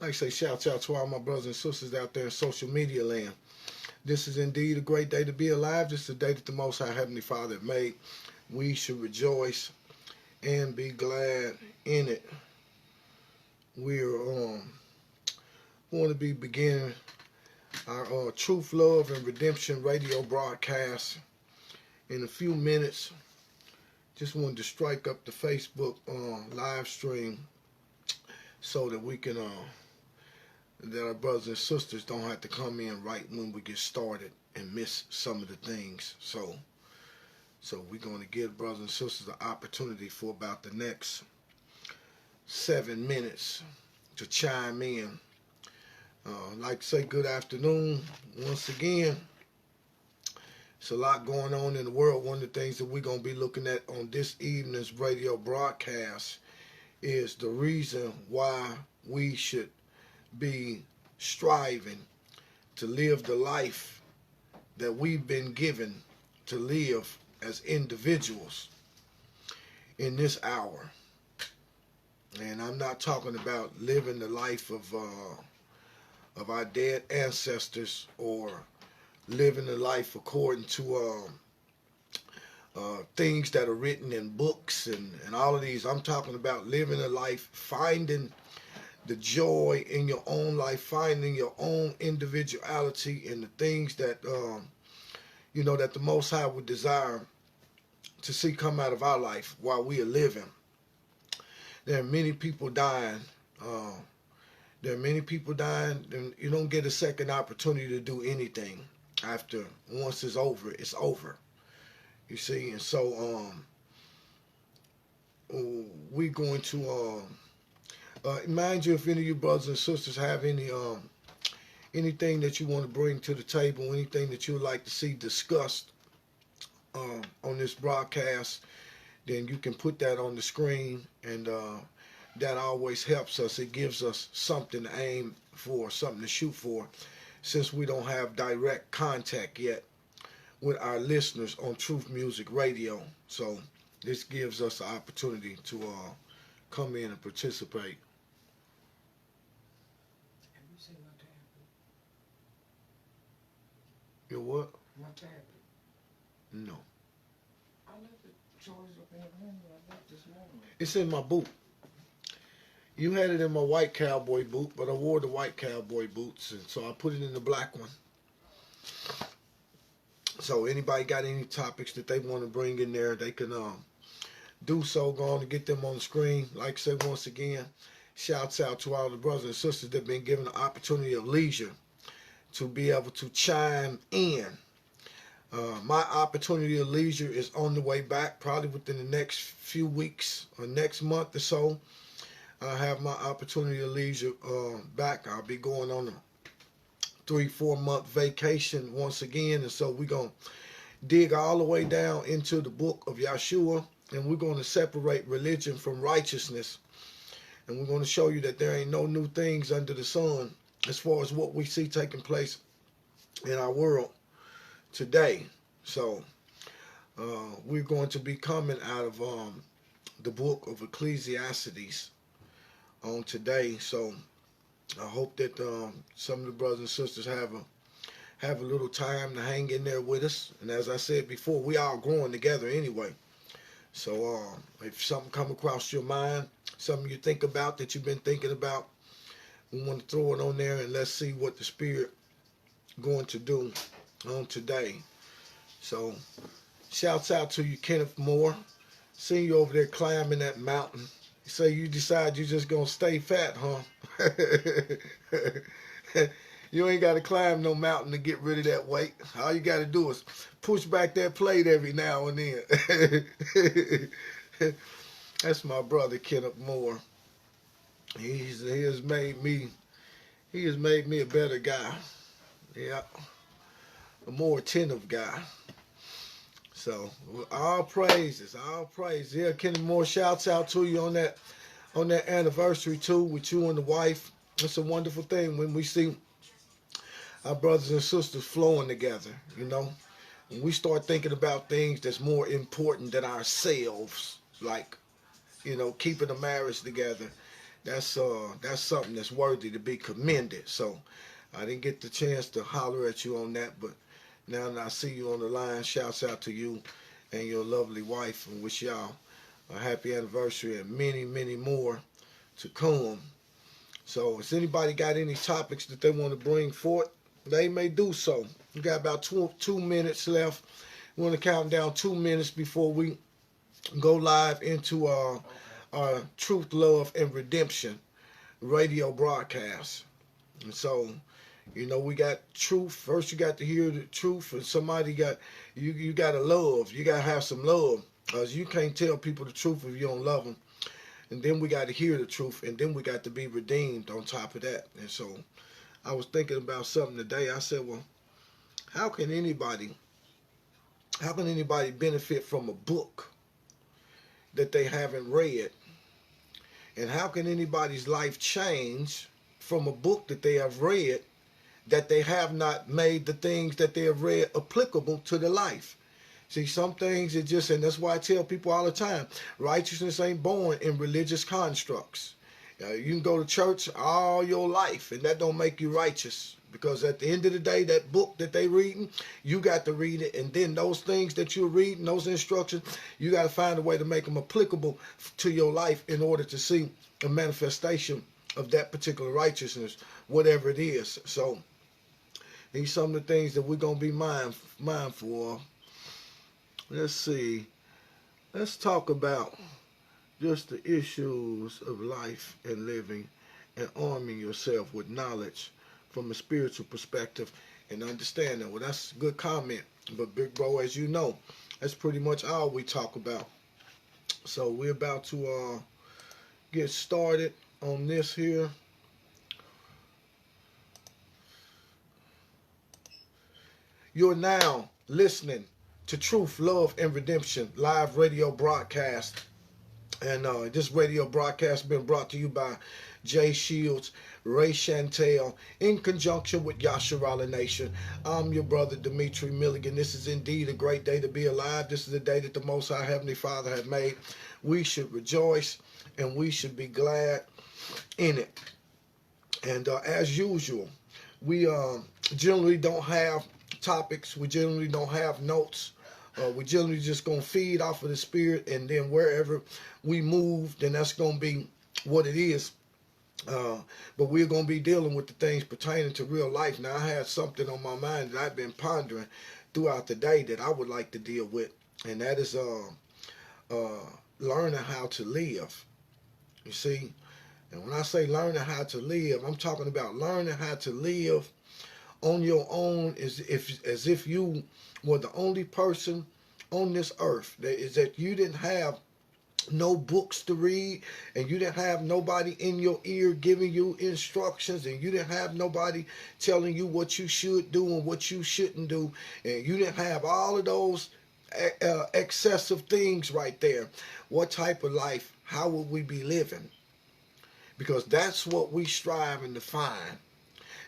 Like I say, shout out to all my brothers and sisters out there in social media land. This is indeed a great day to be alive. This is a day that the Most High Heavenly Father made. We should rejoice and be glad in it. We're going to be beginning our Truth, Love, and Redemption radio broadcast in a few minutes. Just wanted to strike up the Facebook live stream so that we can that our brothers and sisters don't have to come in right when we get started and miss some of the things. So we're going to give brothers and sisters an opportunity for about the next 7 minutes to chime in. I'd like to say good afternoon once again. It's a lot going on in the world. One of the things that we're going to be looking at on this evening's radio broadcast is the reason why we should be striving to live the life that we've been given to live as individuals in this hour. And I'm not talking about living the life of our dead ancestors or living the life according to things that are written in books and all of these. I'm talking about living a life, finding the joy in your own life, finding your own individuality in the things that that the Most High would desire to see come out of our life while we are living. There are many people dying. There are many people dying, and you don't get a second opportunity to do anything after once it's over. It's over. You see, and so we're going to mind you, if any of you brothers and sisters have anything that you want to bring to the table, anything that you would like to see discussed on this broadcast, then you can put that on the screen, and that always helps us. It gives us something to aim for, something to shoot for, since we don't have direct contact yet with our listeners on Truth Music Radio. So this gives us the opportunity to come in and participate. Have you seen my tablet? Your what? My tablet. No. I left it charged up in the room when I left this morning. It's in my boot. You had it in my white cowboy boot, but I wore the white cowboy boots, and so I put it in the black one. So anybody got any topics that they want to bring in there, they can do so. Go on and get them on the screen. Like I said, once again, shouts out to all the brothers and sisters that have been given the opportunity of leisure to be able to chime in. My opportunity of leisure is on the way back, probably within the next few weeks or next month or so. I have my opportunity of leisure back. I'll be going on a 3-4 month vacation once again, and so we're going to dig all the way down into the book of Yeshua, and we're going to separate religion from righteousness, and we're going to show you that there ain't no new things under the sun as far as what we see taking place in our world today. So we're going to be coming out of the book of Ecclesiastes on today. So I hope that some of the brothers and sisters have a little time to hang in there with us. And as I said before, we all growing together anyway. So if something come across your mind, something you think about that you've been thinking about, we want to throw it on there and let's see what the Spirit going to do on today. So shouts out to you, Kenneth Moore. Seeing you over there climbing that mountain. So you decide you're just going to stay fat, huh? You ain't got to climb no mountain to get rid of that weight. All you got to do is push back that plate every now and then. That's my brother, Kenneth Moore. He has made me a better guy. Yeah. A more attentive guy. So all praises. Yeah, Kenneth Moore, shouts out to you on that anniversary too, with you and the wife. It's a wonderful thing when we see our brothers and sisters flowing together, you know. When we start thinking about things that's more important than ourselves, like, you know, keeping a marriage together, that's something that's worthy to be commended. So I didn't get the chance to holler at you on that, but now that I see you on the line, shouts out to you and your lovely wife, and wish y'all a happy anniversary and many, many more to come. So, has anybody got any topics that they want to bring forth? They may do so. We got about two minutes left. We want to count down 2 minutes before we go live into our Truth, Love, and Redemption radio broadcast. And so, we got truth. First, you got to hear the truth, and somebody got you got to love. You got to have some love, because you can't tell people the truth if you don't love them. And then we got to hear the truth, and then we got to be redeemed on top of that. And so, I was thinking about something today. I said, well, how can anybody benefit from a book that they haven't read? And how can anybody's life change from a book that they have read that they have not made the things that they have read applicable to their life? See, some things it just, and that's why I tell people all the time, righteousness ain't born in religious constructs. You can go to church all your life, and that don't make you righteous. Because at the end of the day, that book that they reading, you got to read it, and then those things that you're reading, those instructions, you got to find a way to make them applicable to your life in order to see a manifestation of that particular righteousness, whatever it is. So these are some of the things that we're going to be mindful of. Let's see. Let's talk about just the issues of life and living and arming yourself with knowledge from a spiritual perspective and understanding. Well, that's a good comment. But big bro, as you know, that's pretty much all we talk about. So we're about to get started on this here. You're now listening to Truth, Love, and Redemption live radio broadcast. And this radio broadcast has been brought to you by Jay Shields, Ray Chantel, in conjunction with Yasharala Nation. I'm your brother, Dimitri Milligan. This is indeed a great day to be alive. This is the day that the Most High Heavenly Father has made. We should rejoice and we should be glad in it. And as usual, we generally don't have topics. We generally don't have notes. We're generally just going to feed off of the Spirit, and then wherever we move, then that's going to be what it is. But we're going to be dealing with the things pertaining to real life. Now, I had something on my mind that I've been pondering throughout the day that I would like to deal with, and that is learning how to live. You see? And when I say learning how to live, I'm talking about learning how to live on your own as if you were the only person on this earth. That you didn't have no books to read, and you didn't have nobody in your ear giving you instructions, and you didn't have nobody telling you what you should do and what you shouldn't do, and you didn't have all of those excessive things right there. What type of life, how would we be living? Because that's what we striving to find.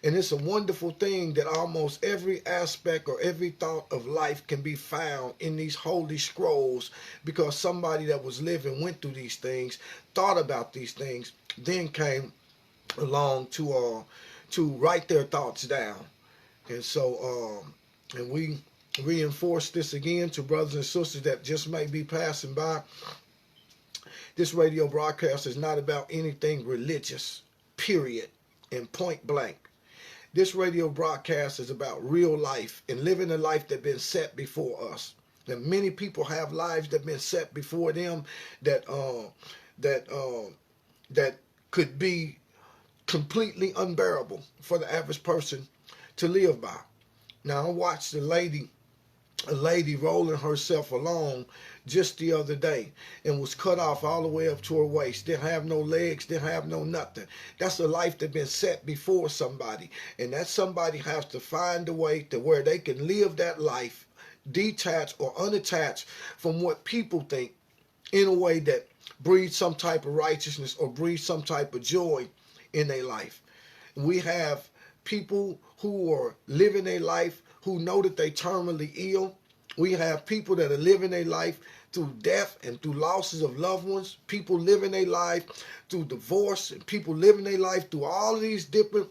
And it's a wonderful thing that almost every aspect or every thought of life can be found in these holy scrolls, because somebody that was living went through these things, thought about these things, then came along to write their thoughts down. And so, and we reinforce this again to brothers and sisters that just may be passing by. This radio broadcast is not about anything religious, period, and point blank. This radio broadcast is about real life and living a life that's been set before us. And many people have lives that have been set before them that could be completely unbearable for the average person to live by. Now, I watched a lady rolling herself along just the other day and was cut off all the way up to her waist. Didn't have no legs, didn't have no nothing. That's a life that's been set before somebody. And that somebody has to find a way to where they can live that life detached or unattached from what people think, in a way that breeds some type of righteousness or breeds some type of joy in their life. We have people who are living their life who know that they terminally ill, We have people that are living their life through death and through losses of loved ones. People living their life through divorce, and people living their life through all of these different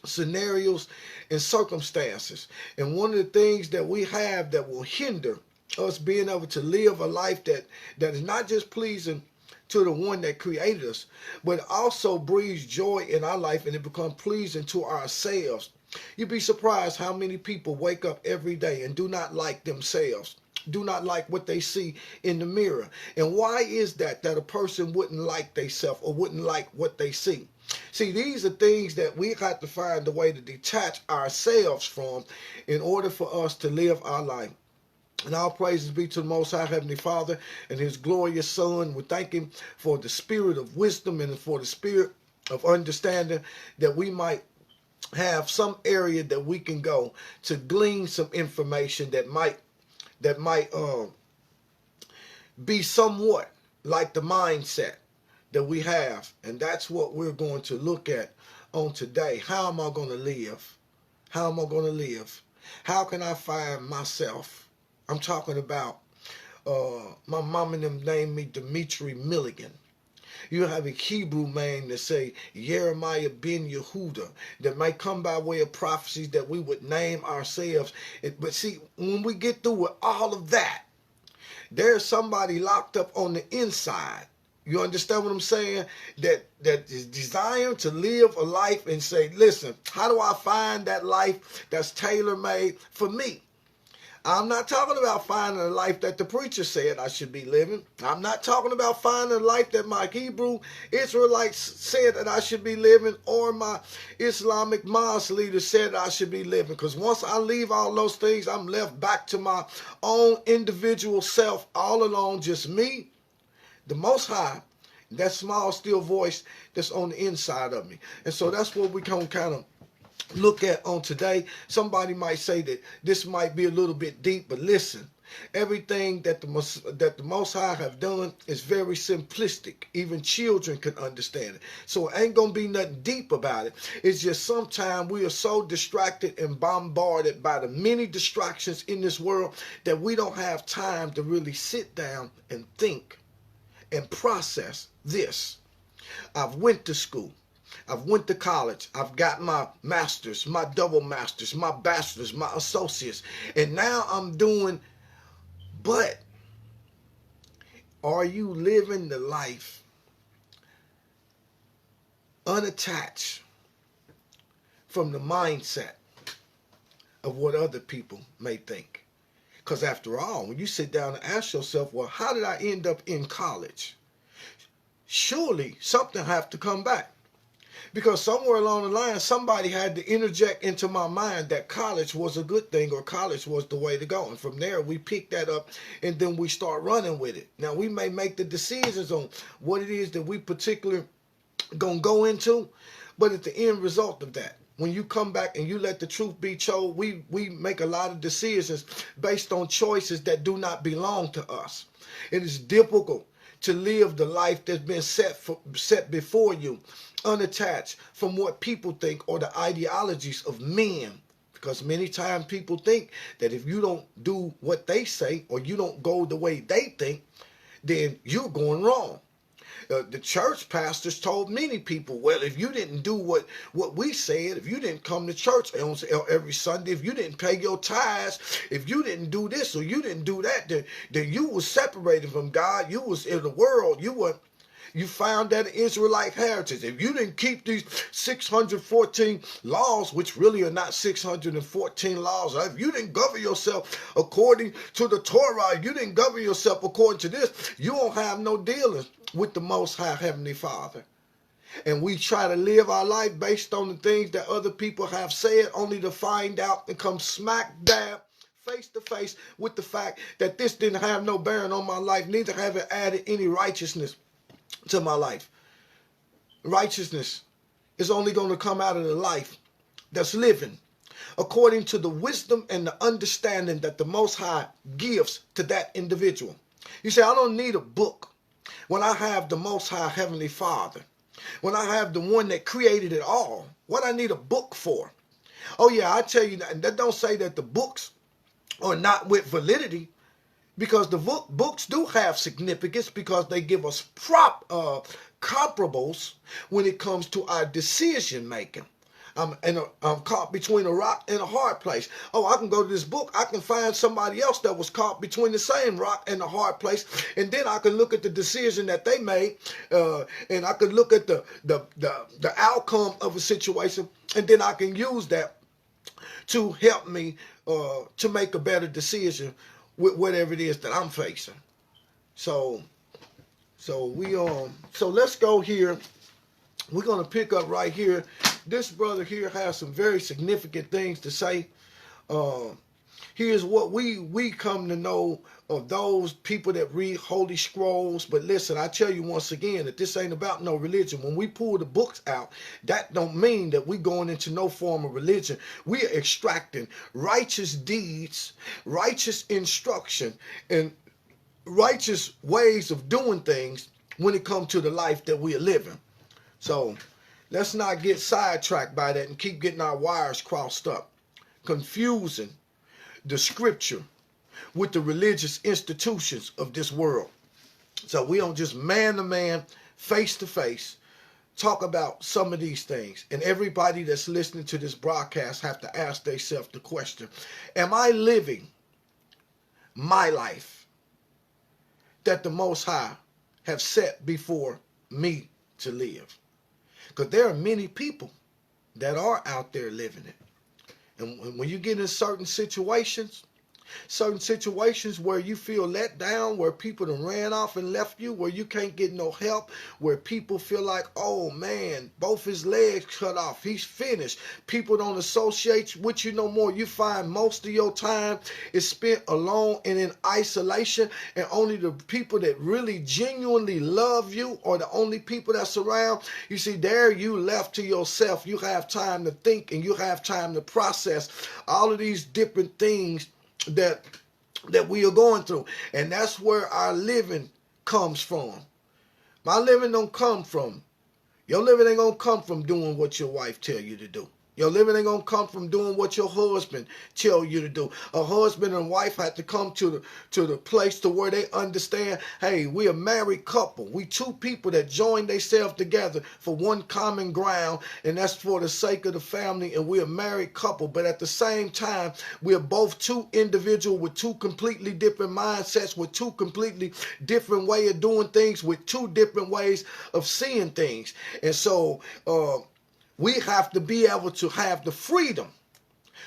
scenarios and circumstances. And one of the things that we have that will hinder us being able to live a life that is not just pleasing to the one that created us, but also breathes joy in our life, and it becomes pleasing to ourselves. You'd be surprised how many people wake up every day and do not like themselves, do not like what they see in the mirror. And why is that a person wouldn't like themselves or wouldn't like what they see? See, these are things that we have to find a way to detach ourselves from in order for us to live our life. And all praises be to the Most High Heavenly Father and His glorious Son. We thank Him for the spirit of wisdom and for the spirit of understanding, that we might have some area that we can go to glean some information that might be somewhat like the mindset that we have. And that's what we're going to look at on today. How am I going to live? How am I going to live? How can I find myself? I'm talking about my mom and them named me Dimitri Milligan. You have a Hebrew name that say Jeremiah ben Yehuda, that might come by way of prophecies that we would name ourselves. But see, when we get through with all of that, there's somebody locked up on the inside. You understand what I'm saying? That is designed to live a life and say, listen, how do I find that life that's tailor-made for me? I'm not talking about finding a life that the preacher said I should be living. I'm not talking about finding a life that my Hebrew Israelites said that I should be living, or my Islamic mosque leader said I should be living. Because once I leave all those things, I'm left back to my own individual self, all alone, just me, the Most High, that small, still voice that's on the inside of me. And so that's what we can kind of look at on today. Somebody might say that this might be a little bit deep, but listen, everything that the Most High have done is very simplistic. Even children can understand it. So it ain't gonna be nothing deep about it. It's just sometimes we are so distracted and bombarded by the many distractions in this world that we don't have time to really sit down and think and process this. I've went to school. I've went to college. I've got my master's, my double master's, my bachelor's, my associates. And now I'm doing, but are you living the life unattached from the mindset of what other people may think? Because after all, when you sit down and ask yourself, well, how did I end up in college? Surely something have to come back. Because somewhere along the line, somebody had to interject into my mind that college was a good thing, or college was the way to go. And from there, we pick that up and then we start running with it. Now, we may make the decisions on what it is that we particularly going to go into, but at the end result of that, when you come back and you let the truth be told, we make a lot of decisions based on choices that do not belong to us. It is difficult to live the life that's been set before you, unattached from what people think or the ideologies of men. Because many times people think that if you don't do what they say, or you don't go the way they think, then you're going wrong. The church pastors told many people, well, if you didn't do what we said, if you didn't come to church every Sunday, if you didn't pay your tithes, if you didn't do this or you didn't do that, then you was separated from God. You was in the world. You found that Israelite heritage. If you didn't keep these 614 laws, which really are not 614 laws, right? If you didn't govern yourself according to the Torah, you didn't govern yourself according to this, you won't have no dealings with the Most High Heavenly Father. And we try to live our life based on the things that other people have said, only to find out and come smack dab face to face with the fact that this didn't have no bearing on my life, neither have it added any righteousness to my life. Righteousness is only going to come out of the life that's living according to the wisdom and the understanding that the Most High gives to that individual. You say, I don't need a book when I have the Most High Heavenly Father, when I have the one that created it all. What I need a book for? Oh yeah, I tell you, that don't say that the books or not with validity, because the books do have significance because they give us comparables when it comes to our decision making. I'm caught between a rock and a hard place. Oh, I can go to this book. I can find somebody else that was caught between the same rock and the hard place, and then I can look at the decision that they made, and I can look at the outcome of a situation, and then I can use that to help me to make a better decision with whatever it is that I'm facing. So let's go here. We're gonna pick up right here. This brother here has some very significant things to say. Here's what we come to know of those people that read holy scrolls. But listen, I tell you once again that this ain't about no religion. When we pull the books out, that don't mean that we going into no form of religion. We are extracting righteous deeds, righteous instruction, and righteous ways of doing things when it comes to the life that we are living. So let's not get sidetracked by that and keep getting our wires crossed up, confusing the scripture with the religious institutions of this world. So we don't just man to man, face to face, talk about some of these things. And everybody that's listening to this broadcast have to ask themselves the question, am I living my life that the Most High have set before me to live? Because there are many people that are out there living it. And when you get in certain situations where you feel let down, where people done ran off and left you, where you can't get no help, where people feel like, oh man, both his legs cut off, he's finished. People don't associate with you no more. You find most of your time is spent alone and in isolation, and only the people that really genuinely love you are the only people that's around. You see, there you left to yourself. You have time to think and you have time to process all of these different things that we are going through. And that's where our living comes from. My living don't come from, your living ain't gonna come from doing what your wife tell you to do. Your living ain't gonna come from doing what your husband tell you to do. A husband and wife have to come to the place to where they understand, hey, we a married couple. We two people that join themselves together for one common ground, and that's for the sake of the family, and we're a married couple. But at the same time, we're both two individuals with two completely different mindsets, with two completely different way of doing things, with two different ways of seeing things. And so we have to be able to have the freedom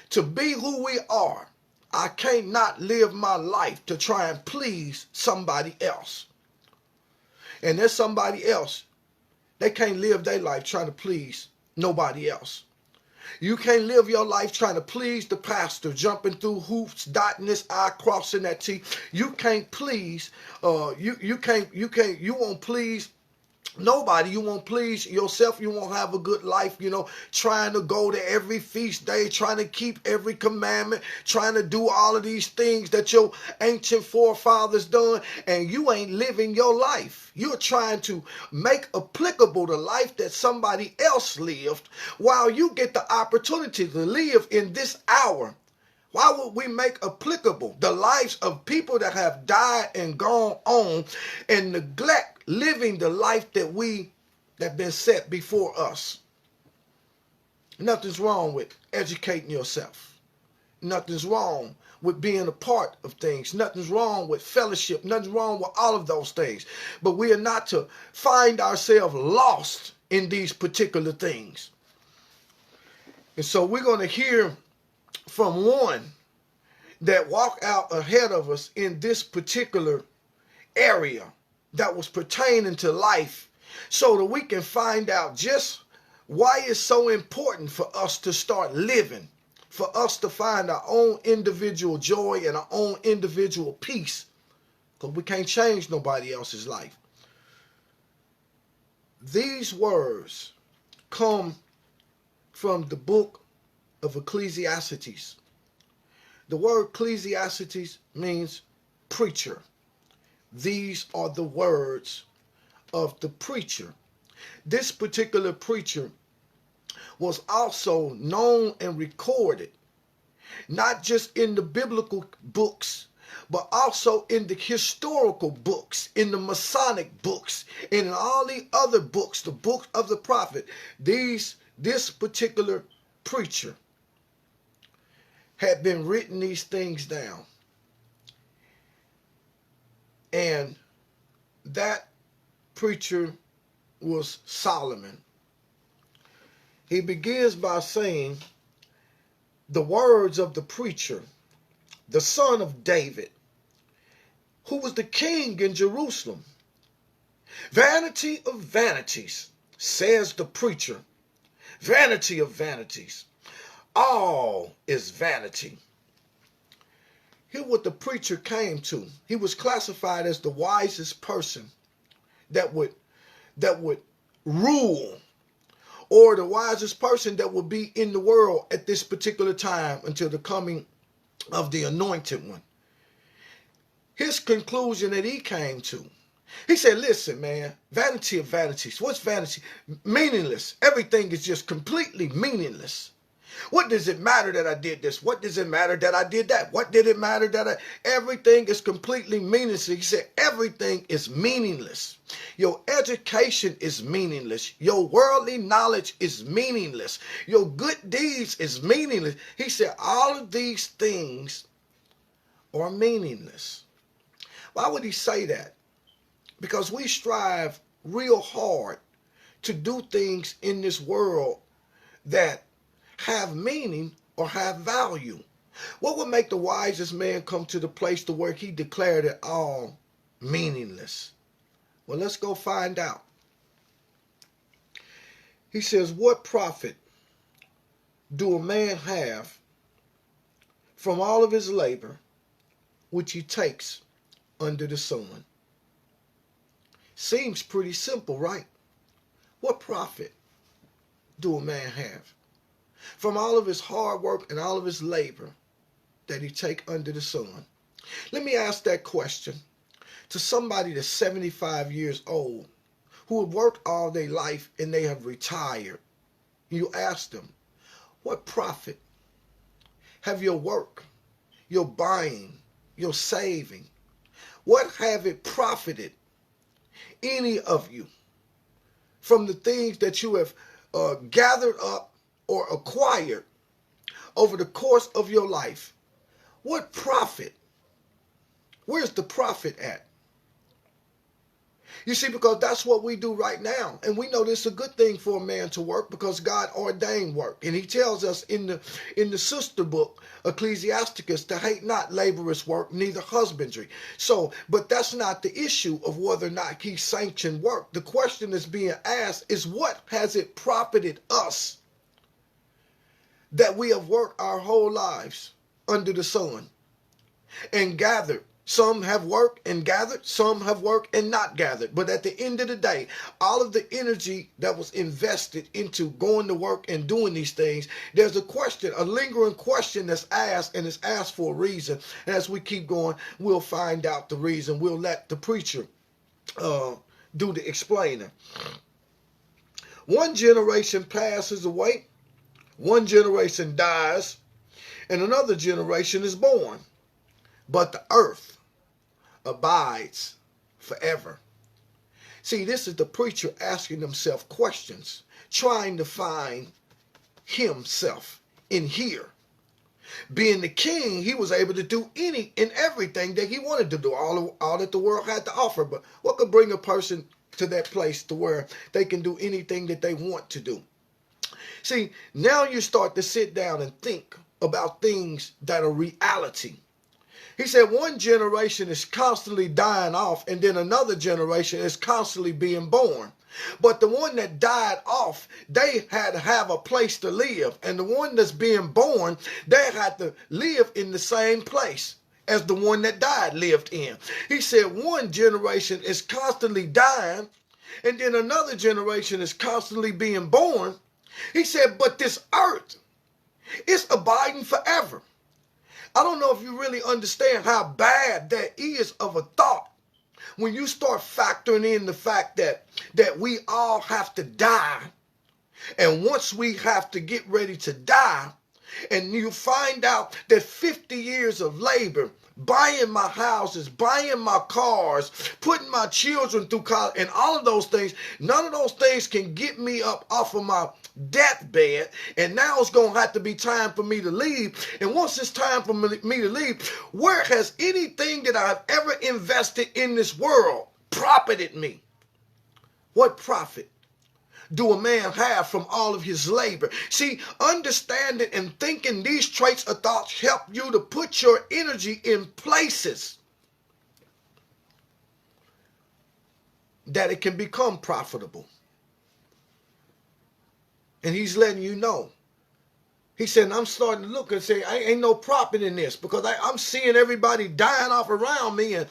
to be who we are. I can't not live my life to try and please somebody else. And there's somebody else, they can't live their life trying to please nobody else. You can't live your life trying to please the pastor, jumping through hoops, dotting this I, crossing that T. You can't please, you won't please nobody. You won't please yourself. You won't have a good life, trying to go to every feast day, trying to keep every commandment, trying to do all of these things that your ancient forefathers done, and you ain't living your life. You're trying to make applicable the life that somebody else lived while you get the opportunity to live in this hour. Why would we make applicable the lives of people that have died and gone on and neglect living the life that been set before us? Nothing's wrong with educating yourself. Nothing's wrong with being a part of things. Nothing's wrong with fellowship. Nothing's wrong with all of those things. But we are not to find ourselves lost in these particular things. And so we're going to hear from one that walked out ahead of us in this particular area that was pertaining to life, so that we can find out just why it's so important for us to start living, for us to find our own individual joy and our own individual peace, because we can't change nobody else's life. These words come from the book of Ecclesiastes. The word Ecclesiastes means preacher. These are the words of the preacher. This particular preacher was also known and recorded not just in the biblical books, but also in the historical books, in the Masonic books, and in all the other books, the books of the prophet. This particular preacher had been written these things down. And that preacher was Solomon. He begins by saying the words of the preacher, the son of David, who was the king in Jerusalem. Vanity of vanities, says the preacher. Vanity of vanities. All is vanity. Here's what the preacher came to. He was classified as the wisest person that would rule, or the wisest person that would be in the world at this particular time until the coming of the anointed one. His conclusion that he came to, he said, listen, man, vanity of vanities. What's vanity? Meaningless. Everything is just completely meaningless. What does it matter that I did this? What does it matter that I did that? What did it matter that everything is completely meaningless? He said everything is meaningless. Your education is meaningless. Your worldly knowledge is meaningless. Your good deeds is meaningless. He said all of these things are meaningless. Why would he say that? Because we strive real hard to do things in this world that have meaning or have value. What would make the wisest man come to the place to where he declared it all meaningless? Well, let's go find out. He says, what profit do a man have from all of his labor which he takes under the sun? Seems pretty simple, right? What profit do a man have from all of his hard work and all of his labor that he take under the sun? Let me ask that question to somebody that's 75 years old who have worked all their life and they have retired. You ask them, what profit have your work, your buying, your saving, what have it profited any of you from the things that you have gathered up or acquired over the course of your life? What profit? Where's the profit at? You see, because that's what we do right now. And we know this is a good thing for a man to work because God ordained work. And he tells us in the sister book, Ecclesiasticus, to hate not laborious work, neither husbandry. So, but that's not the issue of whether or not he sanctioned work. The question that's being asked is, what has it profited us that we have worked our whole lives under the sun and gathered? Some have worked and gathered, some have worked and not gathered. But at the end of the day, all of the energy that was invested into going to work and doing these things, there's a question, a lingering question that's asked, and it's asked for a reason. And as we keep going, we'll find out the reason. We'll let the preacher do the explaining. One generation passes away, one generation dies, and another generation is born. But the earth abides forever. See, this is the preacher asking himself questions, trying to find himself in here. Being the king, he was able to do any and everything that he wanted to do, all that the world had to offer. But what could bring a person to that place to where they can do anything that they want to do? See, now you start to sit down and think about things that are reality. He said one generation is constantly dying off, and then another generation is constantly being born. But the one that died off, they had to have a place to live. And the one that's being born, they had to live in the same place as the one that died lived in. He said one generation is constantly dying, and then another generation is constantly being born. He said, but this earth is abiding forever. I don't know if you really understand how bad that is of a thought when you start factoring in the fact that we all have to die. And once we have to get ready to die, And you find out that 50 years of labor, buying my houses, buying my cars, putting my children through college, and all of those things, none of those things can get me up off of my deathbed. And now it's going to have to be time for me to leave. And once it's time for me to leave, where has anything that I've ever invested in this world profited me? What profit do a man have from all of his labor? See, understanding and thinking these traits of thoughts help you to put your energy in places that it can become profitable. And he's letting you know. He said, I'm starting to look and say, I ain't no profit in this, because I'm seeing everybody dying off around me, and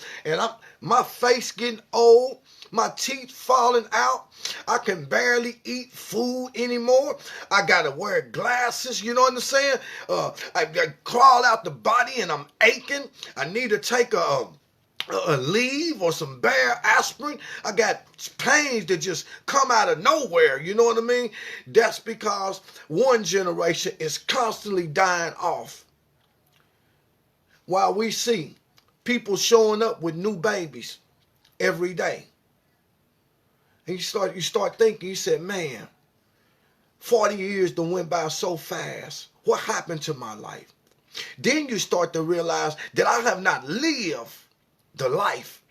my face getting old, my teeth falling out. I can barely eat food anymore. I got to wear glasses, you know what I'm saying? I crawl out the body and I'm aching. I need to take a leave or some Bayer aspirin. I got pains that just come out of nowhere, you know what I mean? That's because one generation is constantly dying off, while we see people showing up with new babies every day. And you start thinking, you said, man, 40 years done went by so fast. What happened to my life? Then you start to realize that I have not lived the life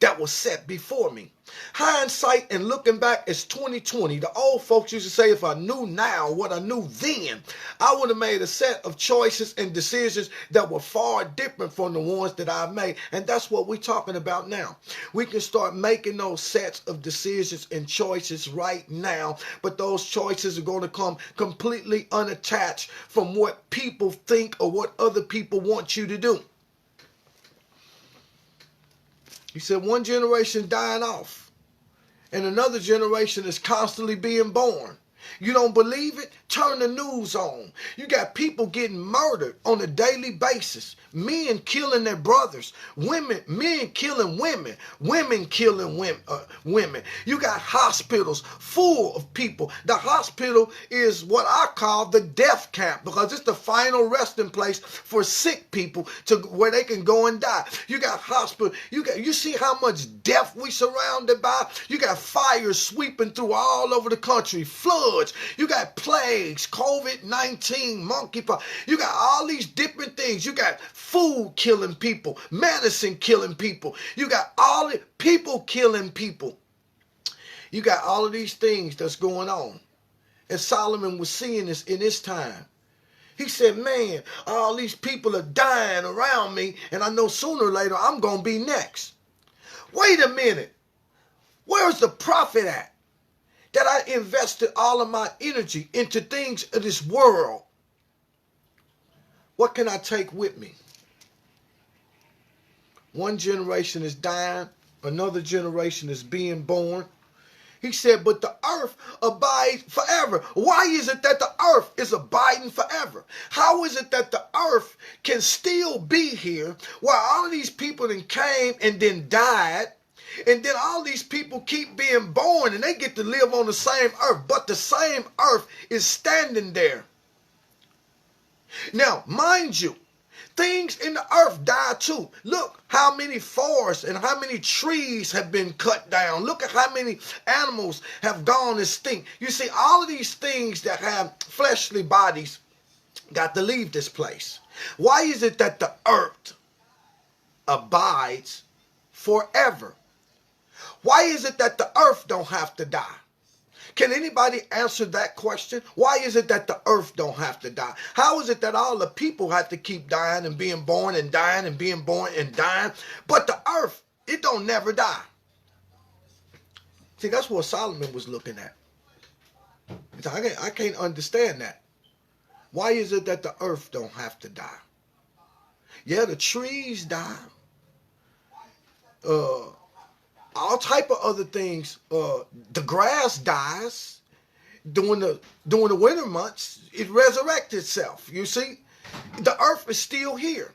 that was set before me. Hindsight and looking back is 2020. The old folks used to say, if I knew now what I knew then, I would have made a set of choices and decisions that were far different from the ones that I've made. And that's what we're talking about now. We can start making those sets of decisions and choices right now, but those choices are going to come completely unattached from what people think or what other people want you to do. He said one generation dying off and another generation is constantly being born. You don't believe it? Turn the news on. You got people getting murdered on a daily basis. Men killing their brothers. Men killing women. Women killing women. You got hospitals full of people. The hospital is what I call the death camp, because it's the final resting place for sick people to where they can go and die. You got hospital. You see how much death we surrounded by? You got fires sweeping through all over the country. Floods. You got plagues, COVID-19, monkeypox. You got all these different things. You got food killing people, medicine killing people. You got all the people killing people. You got all of these things that's going on. And Solomon was seeing this in his time. He said, man, all these people are dying around me, and I know sooner or later I'm going to be next. Wait a minute. Where's the profit at? That I invested all of my energy into things of this world. What can I take with me? One generation is dying, another generation is being born. He said, but the earth abides forever. Why is it that the earth is abiding forever? How is it that the earth can still be here while all of these people then came and then died? And then all these people keep being born and they get to live on the same earth, but the same earth is standing there. Now, mind you, things in the earth die too. Look how many forests and how many trees have been cut down. Look at how many animals have gone extinct. You see, all of these things that have fleshly bodies got to leave this place. Why is it that the earth abides forever? Why is it that the earth don't have to die? Can anybody answer that question? Why is it that the earth don't have to die? How is it that all the people have to keep dying and being born and dying and being born and dying, but the earth, it don't never die? See, that's what Solomon was looking at. I can't understand that. Why is it that the earth don't have to die? Yeah, the trees die. All type of other things. The grass dies during the winter months. It resurrects itself. You see, the earth is still here.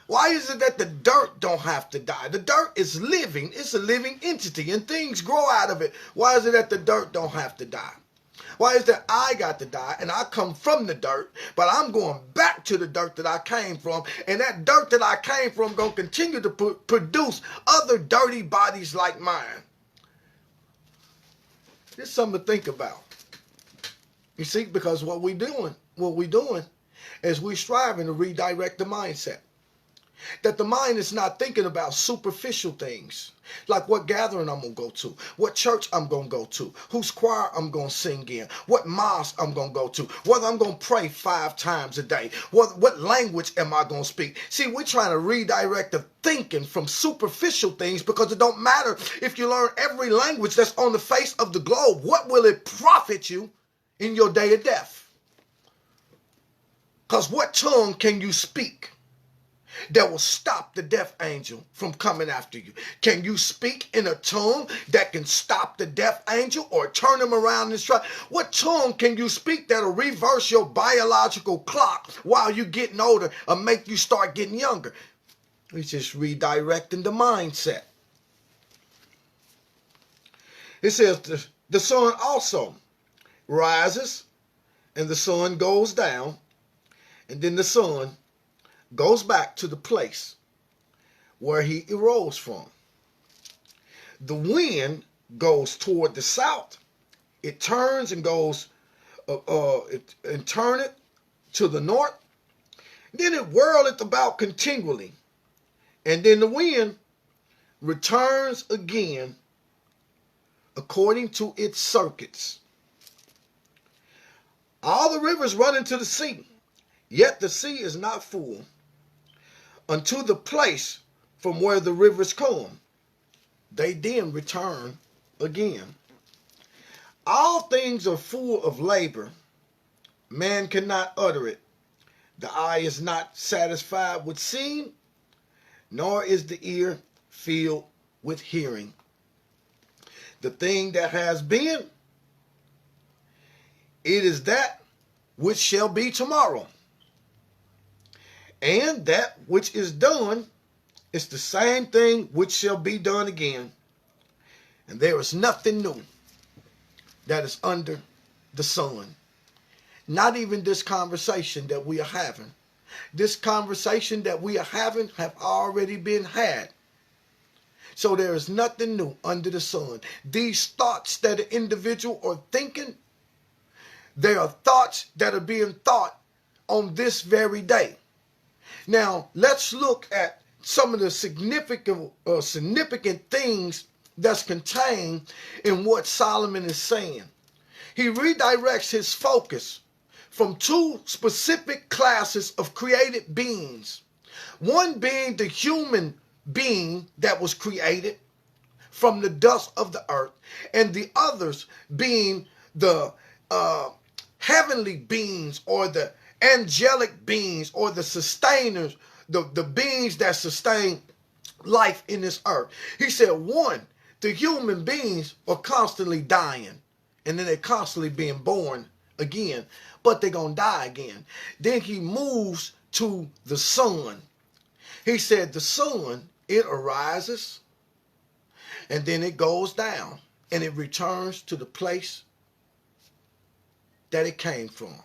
Why is it that the dirt don't have to die? The dirt is living. It's a living entity, and things grow out of it. Why is it that the dirt don't have to die? Why is that I got to die and I come from the dirt, but I'm going back to the dirt that I came from, and that dirt that I came from going to continue to produce other dirty bodies like mine? It's something to think about. You see, because what we doing is we striving to redirect the mindset. That the mind is not thinking about superficial things, like what gathering I'm going to go to, what church I'm going to go to, whose choir I'm going to sing in, what mosque I'm going to go to, whether I'm going to pray 5 times a day, what language am I going to speak. See, we're trying to redirect the thinking from superficial things, because it don't matter if you learn every language that's on the face of the globe. What will it profit you in your day of death? Because what tongue can you speak that will stop the death angel from coming after you? Can you speak in a tongue that can stop the death angel or turn him around and strike? What tongue can you speak that'll reverse your biological clock while you're getting older or make you start getting younger? It's just redirecting the mindset. It says the sun also rises and the sun goes down, and then the sun goes back to the place where he arose from. The wind goes toward the south. It turns and goes and turn it to the north. Then it whirleth about continually. And then the wind returns again according to its circuits. All the rivers run into the sea, yet the sea is not full unto the place from where the rivers come. They then return again. All things are full of labor. Man cannot utter it. The eye is not satisfied with seeing, nor is the ear filled with hearing. The thing that has been, it is that which shall be tomorrow. And that which is done is the same thing which shall be done again. And there is nothing new that is under the sun. Not even this conversation that we are having. This conversation that we are having have already been had. So there is nothing new under the sun. These thoughts that an individual are thinking, they are thoughts that are being thought on this very day. Now, let's look at some of the significant things that's contained in what Solomon is saying. He redirects his focus from 2 specific classes of created beings. One being the human being that was created from the dust of the earth, and the others being the heavenly beings, or the angelic beings, or the sustainers, the beings that sustain life in this earth. He said, one, the human beings are constantly dying, and then they're constantly being born again, but they're going to die again. Then he moves to the sun. He said the sun, it arises, and then it goes down, and it returns to the place that it came from.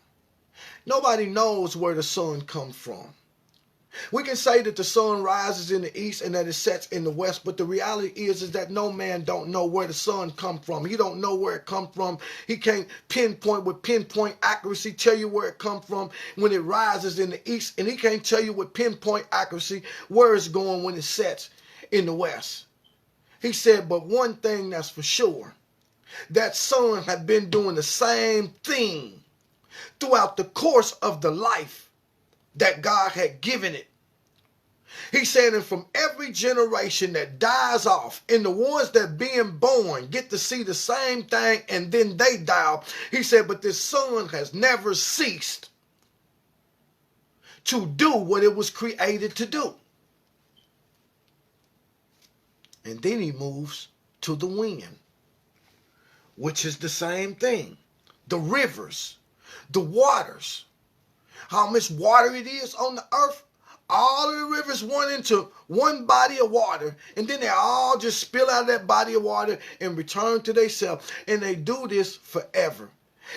Nobody knows where the sun comes from. We can say that the sun rises in the east and that it sets in the west, but the reality is that no man don't know where the sun come from. He don't know where it come from. He can't pinpoint with pinpoint accuracy, tell you where it come from when it rises in the east, and he can't tell you with pinpoint accuracy where it's going when it sets in the west. He said, but one thing that's for sure, that sun had been doing the same thing throughout the course of the life that God had given it. He said, and from every generation that dies off, and the ones that being born get to see the same thing, and then they die. He said, but this sun has never ceased to do what it was created to do. And then he moves to the wind, which is the same thing. The rivers, the waters, how much water it is on the earth. All of the rivers run into one body of water, and then they all just spill out of that body of water and return to themselves. And they do this forever.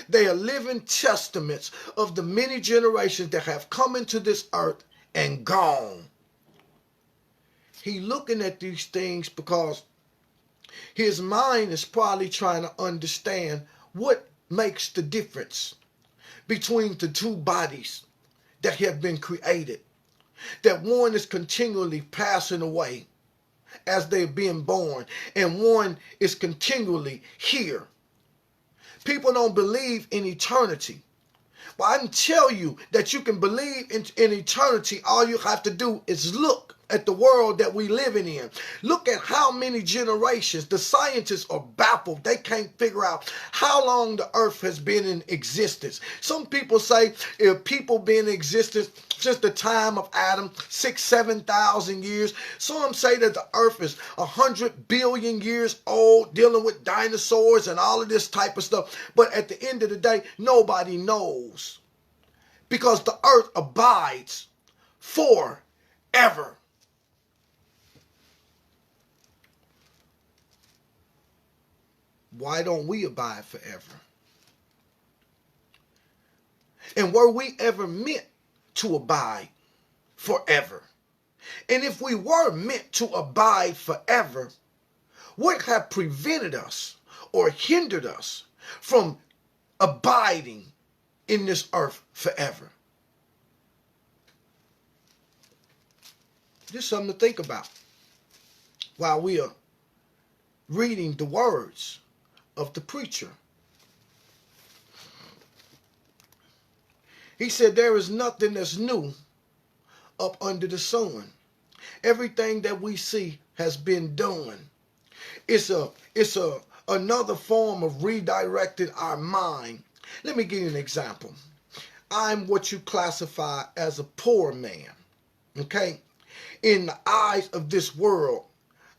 They are living testaments of the many generations that have come into this earth and gone. He looking at these things because his mind is probably trying to understand what makes the difference between the two bodies that have been created. That one is continually passing away as they're being born, and one is continually here. People don't believe in eternity. But I can tell you that you can believe in eternity. All you have to do is look at the world that we living in. Look at how many generations. The scientists are baffled. They can't figure out how long the earth has been in existence. Some people say if people been in existence since the time of Adam, 6,000-7,000 years. Some say that the earth is 100 billion years old, dealing with dinosaurs and all of this type of stuff. But at the end of the day, nobody knows, because the earth abides forever. Why don't we abide forever? And were we ever meant to abide forever? And if we were meant to abide forever, what have prevented us or hindered us from abiding in this earth forever? Just something to think about while we are reading the words of the preacher. He said there is nothing that's new up under the sun. Everything that we see has been done. It's another form of redirecting our mind. Let me give you an example. I'm what you classify as a poor man. Okay? In the eyes of this world,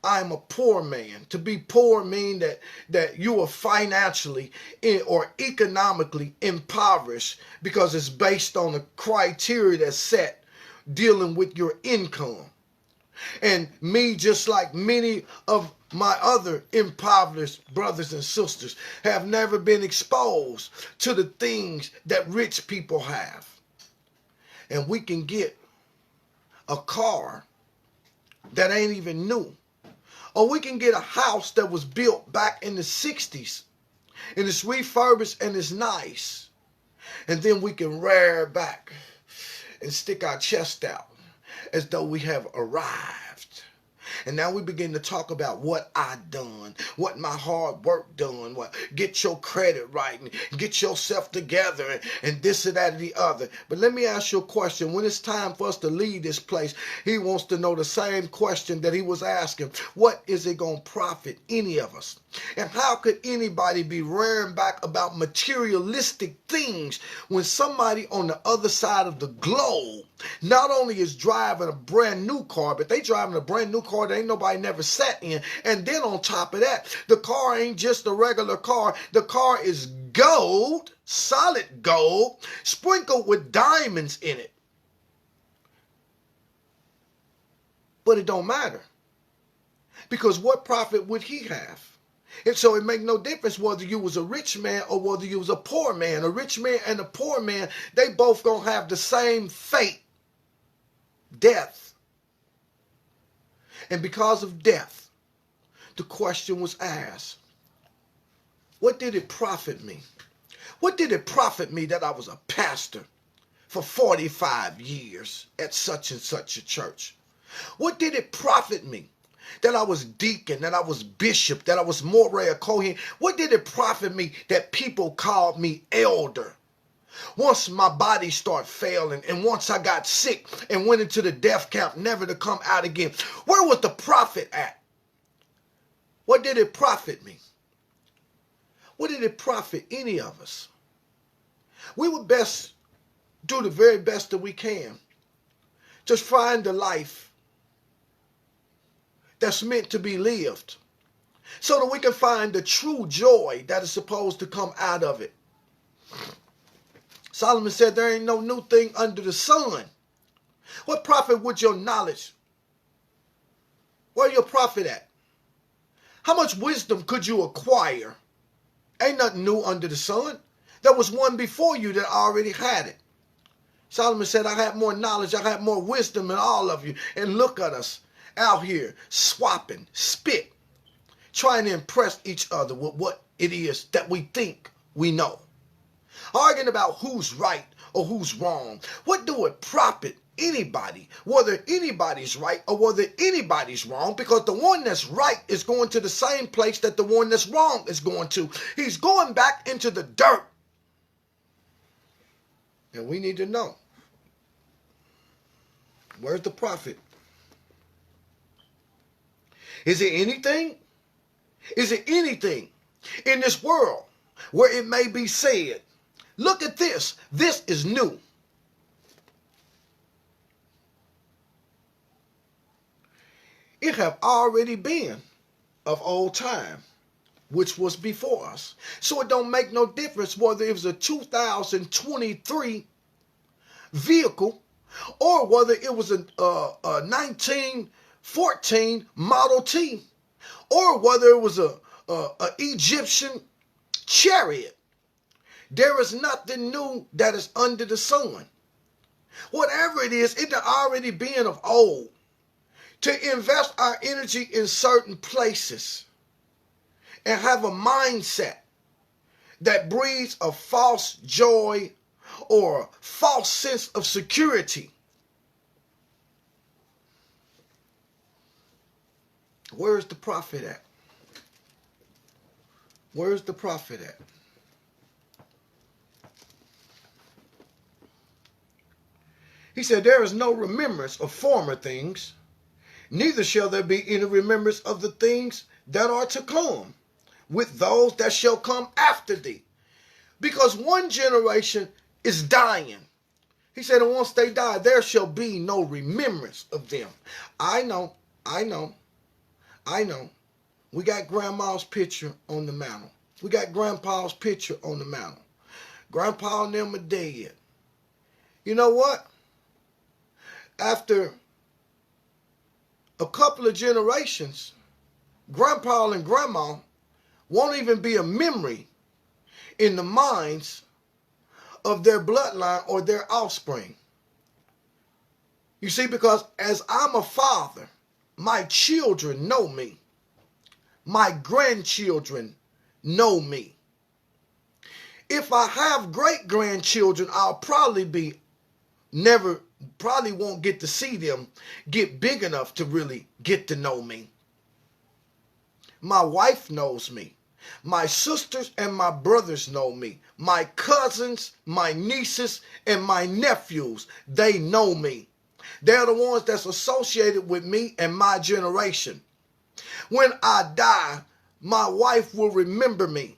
I'm a poor man. To be poor means that you are financially or economically impoverished, because it's based on a criteria that's set dealing with your income. And me, just like many of my other impoverished brothers and sisters, have never been exposed to the things that rich people have. And we can get a car that ain't even new. Or we can get a house that was built back in the 60s and it's refurbished and it's nice. And then we can rear back and stick our chest out as though we have arrived. And now we begin to talk about what I done, what my hard work done, what get your credit right and get yourself together and this and that and the other. But let me ask you a question. When it's time for us to leave this place, he wants to know the same question that he was asking. What is it going to profit any of us? And how could anybody be rearing back about materialistic things when somebody on the other side of the globe not only is driving a brand new car, but they driving a brand new car that ain't nobody never sat in. And then on top of that, the car ain't just a regular car. The car is gold, solid gold, sprinkled with diamonds in it. But it don't matter, because what profit would he have? And so it make no difference whether you was a rich man or whether you was a poor man. A rich man and a poor man, they both gonna have the same fate, death. And because of death, the question was asked, what did it profit me? What did it profit me that I was a pastor for 45 years at such and such a church? What did it profit me that I was deacon, that I was bishop, that I was Moreh Kohen? What did it profit me that people called me elder? Once my body started failing, and once I got sick and went into the death camp, never to come out again, where was the profit at? What did it profit me? What did it profit any of us? We would best do the very best that we can. Just find the life that's meant to be lived, so that we can find the true joy that is supposed to come out of it. Solomon said there ain't no new thing under the sun. What profit would your knowledge? Where your profit at? How much wisdom could you acquire? Ain't nothing new under the sun. There was one before you that already had it. Solomon said, I had more knowledge, I had more wisdom than all of you. And look at us out here swapping, spit, trying to impress each other with what it is that we think we know. Arguing about who's right or who's wrong. What do it profit anybody, whether anybody's right or whether anybody's wrong? Because the one that's right is going to the same place that the one that's wrong is going to. He's going back into the dirt. And we need to know, where's the profit? Is it anything? Is it anything in this world where it may be said, look at this, this is new? It have already been of old time, which was before us. So it don't make no difference whether it was a 2023 vehicle or whether it was a 1914 Model T or whether it was a Egyptian chariot. There is nothing new that is under the sun. Whatever it is, it already been of old. To invest our energy in certain places and have a mindset that breeds a false joy or false sense of security. Where's the profit at? Where's the profit at? He said, there is no remembrance of former things, neither shall there be any remembrance of the things that are to come with those that shall come after thee. Because one generation is dying. He said, and once they die, there shall be no remembrance of them. I know. We got grandma's picture on the mantle. We got grandpa's picture on the mantle. Grandpa and them are dead. You know what? After a couple of generations, grandpa and grandma won't even be a memory in the minds of their bloodline or their offspring. You see, because as I'm a father, my children know me. My grandchildren know me. If I have great grandchildren, I'll probably won't get to see them get big enough to really get to know me. My wife knows me. My sisters and my brothers know me. My cousins, my nieces, and my nephews, they know me. They're the ones that's associated with me and my generation. When I die, my wife will remember me.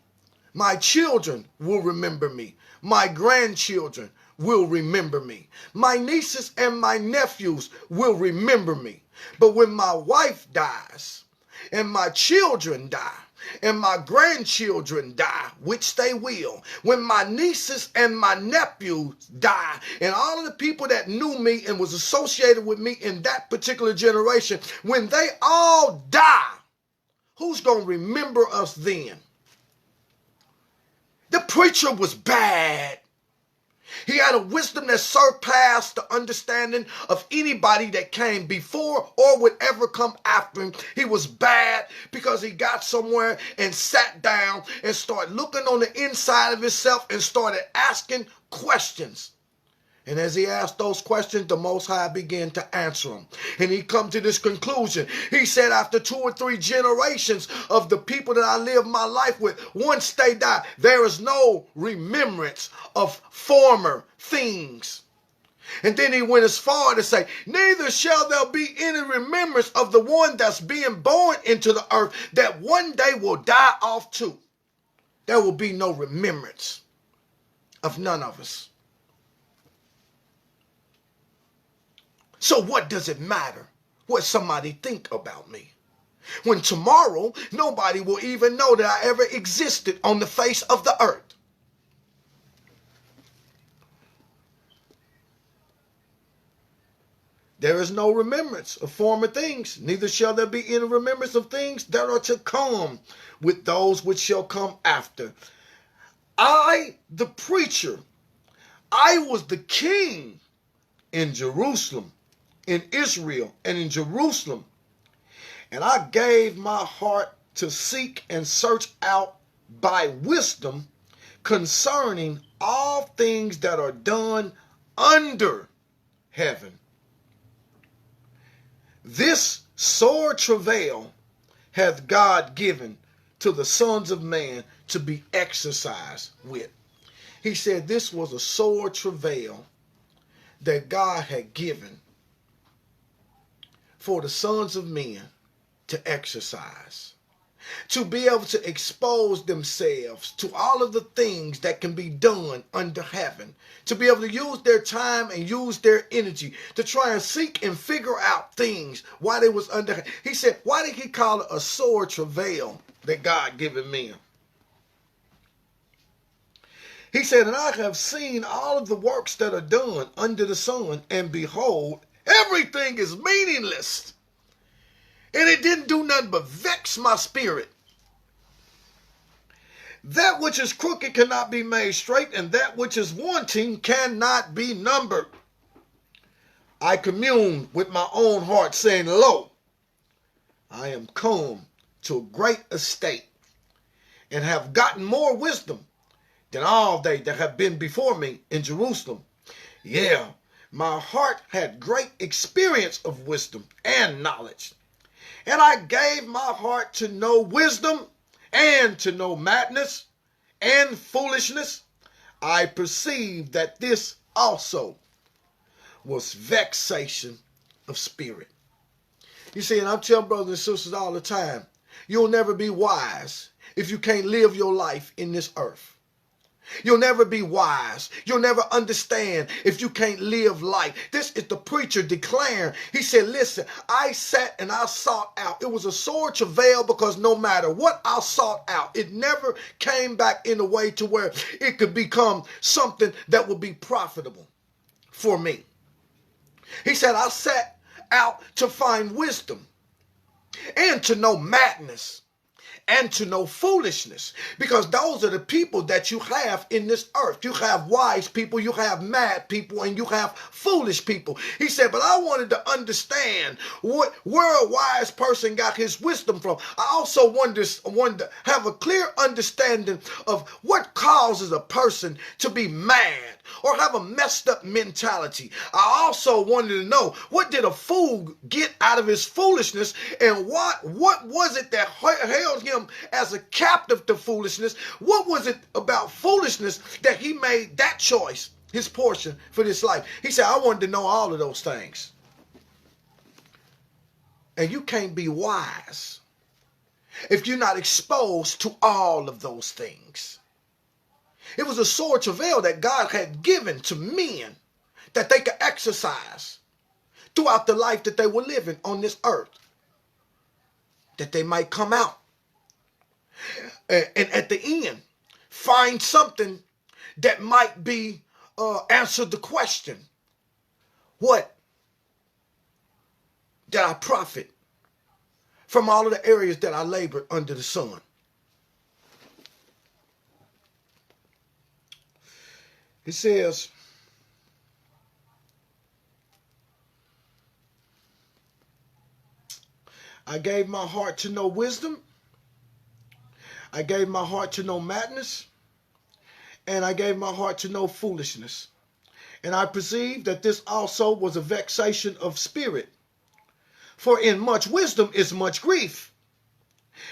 My children will remember me. My grandchildren will remember me. My nieces and my nephews will remember me. But when my wife dies and my children die and my grandchildren die, which they will, when my nieces and my nephews die and all of the people that knew me and was associated with me in that particular generation, when they all die, who's going to remember us then? The preacher was bad. He had a wisdom that surpassed the understanding of anybody that came before or would ever come after him. He was bad because he got somewhere and sat down and started looking on the inside of himself and started asking questions. And as he asked those questions, the Most High began to answer them. And he come to this conclusion. He said, after 2 or 3 generations of the people that I live my life with, once they die, there is no remembrance of former things. And then he went as far to say, neither shall there be any remembrance of the one that's being born into the earth that one day will die off too. There will be no remembrance of none of us. So what does it matter what somebody think about me? When tomorrow, nobody will even know that I ever existed on the face of the earth. There is no remembrance of former things, neither shall there be any remembrance of things that are to come with those which shall come after. I, the preacher, I was the king in Jerusalem, in Israel, and in Jerusalem. And I gave my heart to seek and search out by wisdom concerning all things that are done under heaven. This sore travail hath God given to the sons of man to be exercised with. He said this was a sore travail that God had given for the sons of men to exercise, to be able to expose themselves to all of the things that can be done under heaven, to be able to use their time and use their energy to try and seek and figure out things while they was under heaven. He said, why did he call it a sore travail that God given men? He said, and I have seen all of the works that are done under the sun, and behold, everything is meaningless. And it didn't do nothing but vex my spirit. That which is crooked cannot be made straight, and that which is wanting cannot be numbered. I communed with my own heart, saying, lo, I am come to a great estate, and have gotten more wisdom than all they that have been before me in Jerusalem. Yeah, my heart had great experience of wisdom and knowledge. And I gave my heart to know wisdom and to know madness and foolishness. I perceived that this also was vexation of spirit. You see, and I'm telling brothers and sisters all the time, you'll never be wise if you can't live your life in this earth. You'll never be wise. You'll never understand if you can't live life. This is the preacher declaring. He said, listen, I sat and I sought out. It was a sore travail because no matter what I sought out, it never came back in a way to where it could become something that would be profitable for me. He said, I sat out to find wisdom and to know madness and to know foolishness, because those are the people that you have in this earth. You have wise people, you have mad people, and you have foolish people. He said, but I wanted to understand where a wise person got his wisdom from. I also wanted to have a clear understanding of what causes a person to be mad or have a messed up mentality. I also wanted to know, what did a fool get out of his foolishness, and what was it that held him as a captive to foolishness? What was it about foolishness that he made that choice his portion for this life? He said, I wanted to know all of those things. And you can't be wise if you're not exposed to all of those things. It was a sore travail that God had given to men that they could exercise throughout the life that they were living on this earth, that they might come out and at the end find something that might be answer the question, what did I profit from all of the areas that I labored under the sun? It says, I gave my heart to know wisdom, I gave my heart to know madness, and I gave my heart to know foolishness. And I perceived that this also was a vexation of spirit. For in much wisdom is much grief.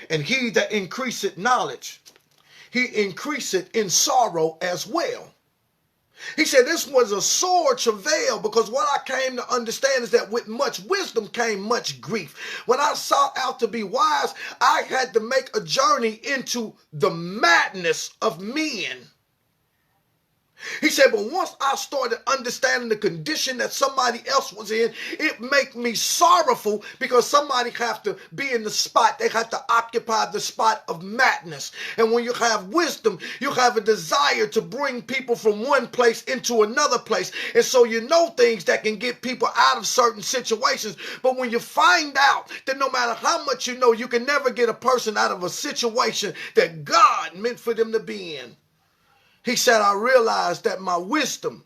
And he that increaseth knowledge, he increaseth in sorrow as well. He said this was a sore travail, because what I came to understand is that with much wisdom came much grief. When I sought out to be wise, I had to make a journey into the madness of men. He said, but once I started understanding the condition that somebody else was in, it made me sorrowful, because somebody have to be in the spot. They have to occupy the spot of madness. And when you have wisdom, you have a desire to bring people from one place into another place. And so you know things that can get people out of certain situations. But when you find out that no matter how much you know, you can never get a person out of a situation that God meant for them to be in, He said, I realized that my wisdom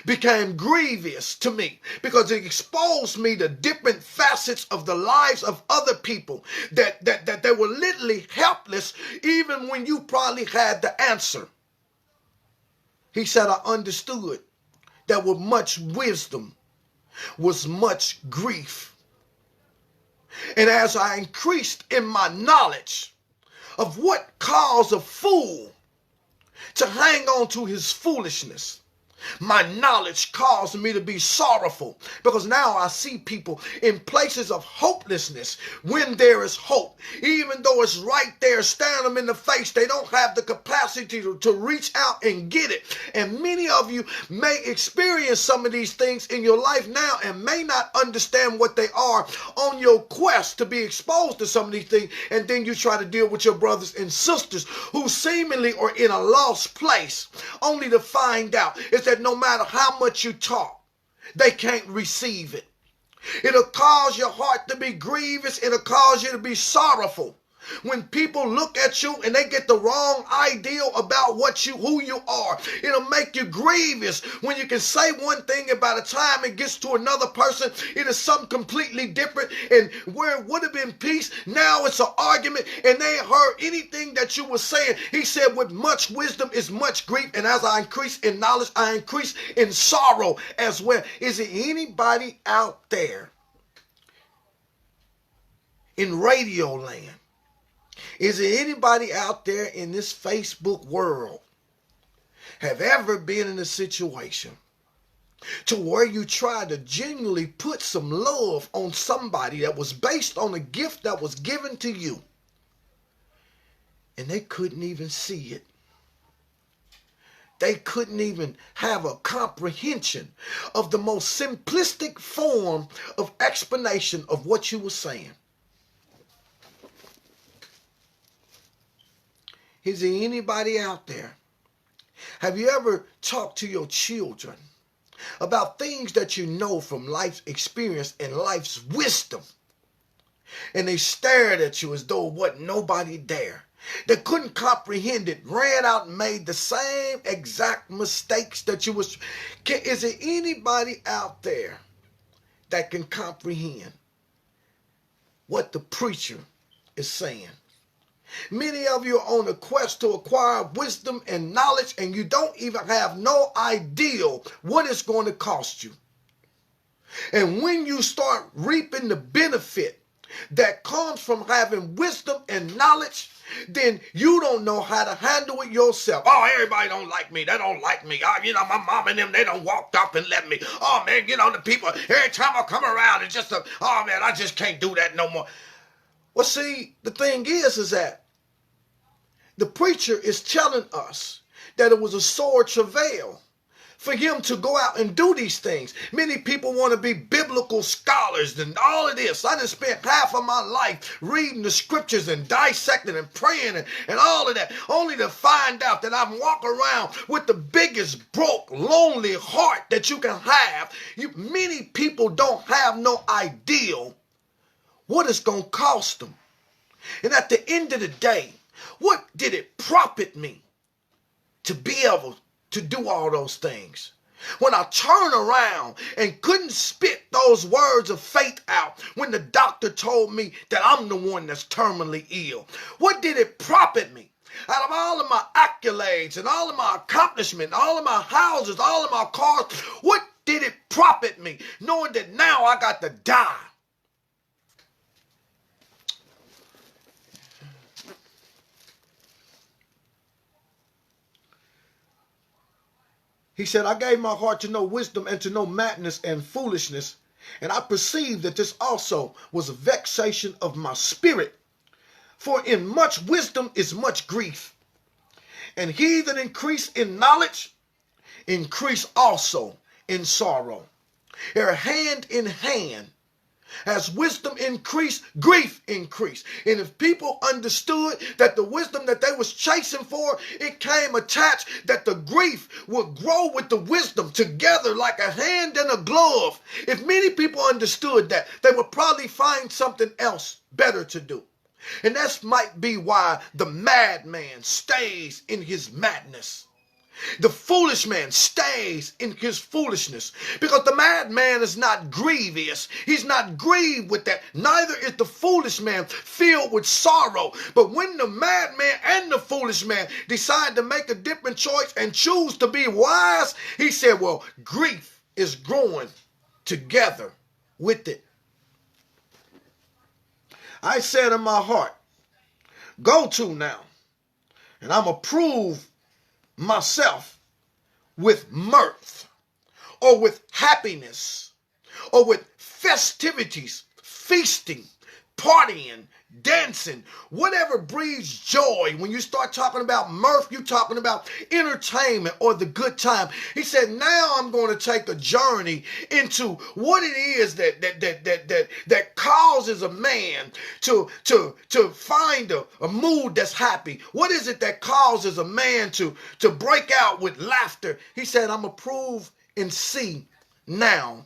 became grievous to me because it exposed me to different facets of the lives of other people that they were literally helpless even when you probably had the answer. He said, I understood that with much wisdom was much grief. And as I increased in my knowledge of what caused a fool to hang on to his foolishness, my knowledge caused me to be sorrowful because now I see people in places of hopelessness when there is hope. Even though it's right there, staring them in the face, they don't have the capacity to reach out and get it. And many of you may experience some of these things in your life now and may not understand what they are on your quest to be exposed to some of these things. And then you try to deal with your brothers and sisters who seemingly are in a lost place, only to find out is that no matter how much you talk, they can't receive it. It'll cause your heart to be grievous. It'll cause you to be sorrowful. When people look at you and they get the wrong idea about who you are, it'll make you grievous when you can say one thing and by the time it gets to another person, it is something completely different. And where it would have been peace, now it's an argument and they ain't heard anything that you were saying. He said, with much wisdom is much grief. And as I increase in knowledge, I increase in sorrow as well. Is there anybody out there in radio land? Is there anybody out there in this Facebook world have ever been in a situation to where you tried to genuinely put some love on somebody that was based on a gift that was given to you and they couldn't even see it? They couldn't even have a comprehension of the most simplistic form of explanation of what you were saying. Is there anybody out there? Have you ever talked to your children about things that you know from life's experience and life's wisdom? And they stared at you as though wasn't nobody there. They couldn't comprehend it, ran out and made the same exact mistakes that you was. Is there anybody out there that can comprehend what the preacher is saying? Many of you are on a quest to acquire wisdom and knowledge, and you don't even have no idea what it's going to cost you. And when you start reaping the benefit that comes from having wisdom and knowledge, then you don't know how to handle it yourself. Oh, everybody don't like me. They don't like me. Oh, my mom and them, they don't walked off and left me. Oh, man, the people, every time I come around, it's just oh, man, I just can't do that no more. Well, see, the thing is that the preacher is telling us that it was a sore travail for him to go out and do these things. Many people want to be biblical scholars and all of this. I done spent half of my life reading the scriptures and dissecting and praying and all of that, only to find out that I'm walking around with the biggest broke, lonely heart that you can have. Many people don't have no idea what it's going to cost them. And at the end of the day, what did it profit me to be able to do all those things? When I turned around and couldn't spit those words of faith out when the doctor told me that I'm the one that's terminally ill. What did it profit me? Out of all of my accolades and all of my accomplishments, all of my houses, all of my cars, what did it profit me knowing that now I got to die? He said, I gave my heart to know wisdom and to know madness and foolishness, and I perceived that this also was a vexation of my spirit. For in much wisdom is much grief, and he that increase in knowledge, increase also in sorrow. They're hand in hand. As wisdom increased, grief increased. And if people understood that the wisdom that they was chasing for, it came attached, that the grief would grow with the wisdom together like a hand and a glove. If many people understood that, they would probably find something else better to do. And that might be why the madman stays in his madness. The foolish man stays in his foolishness, because the madman is not grievous. He's not grieved with that. Neither is the foolish man filled with sorrow. But when the madman and the foolish man decide to make a different choice and choose to be wise, he said, well, grief is growing together with it. I said in my heart, go to now, and I'm going to prove myself with mirth, or with happiness, or with festivities, feasting, partying, dancing, whatever breeds joy. When you start talking about mirth, you're talking about entertainment or the good time. He said, now I'm going to take a journey into what it is that causes a man to find a mood that's happy. What is it that causes a man to break out with laughter? He said, I'm going to prove and see now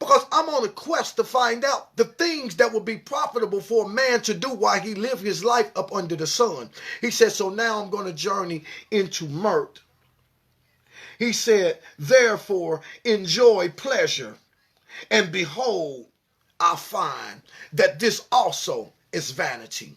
because I'm on a quest to find out the things that will be profitable for a man to do while he live his life up under the sun. He said, so now I'm going to journey into mirth. He said, therefore enjoy pleasure, and behold, I find that this also is vanity.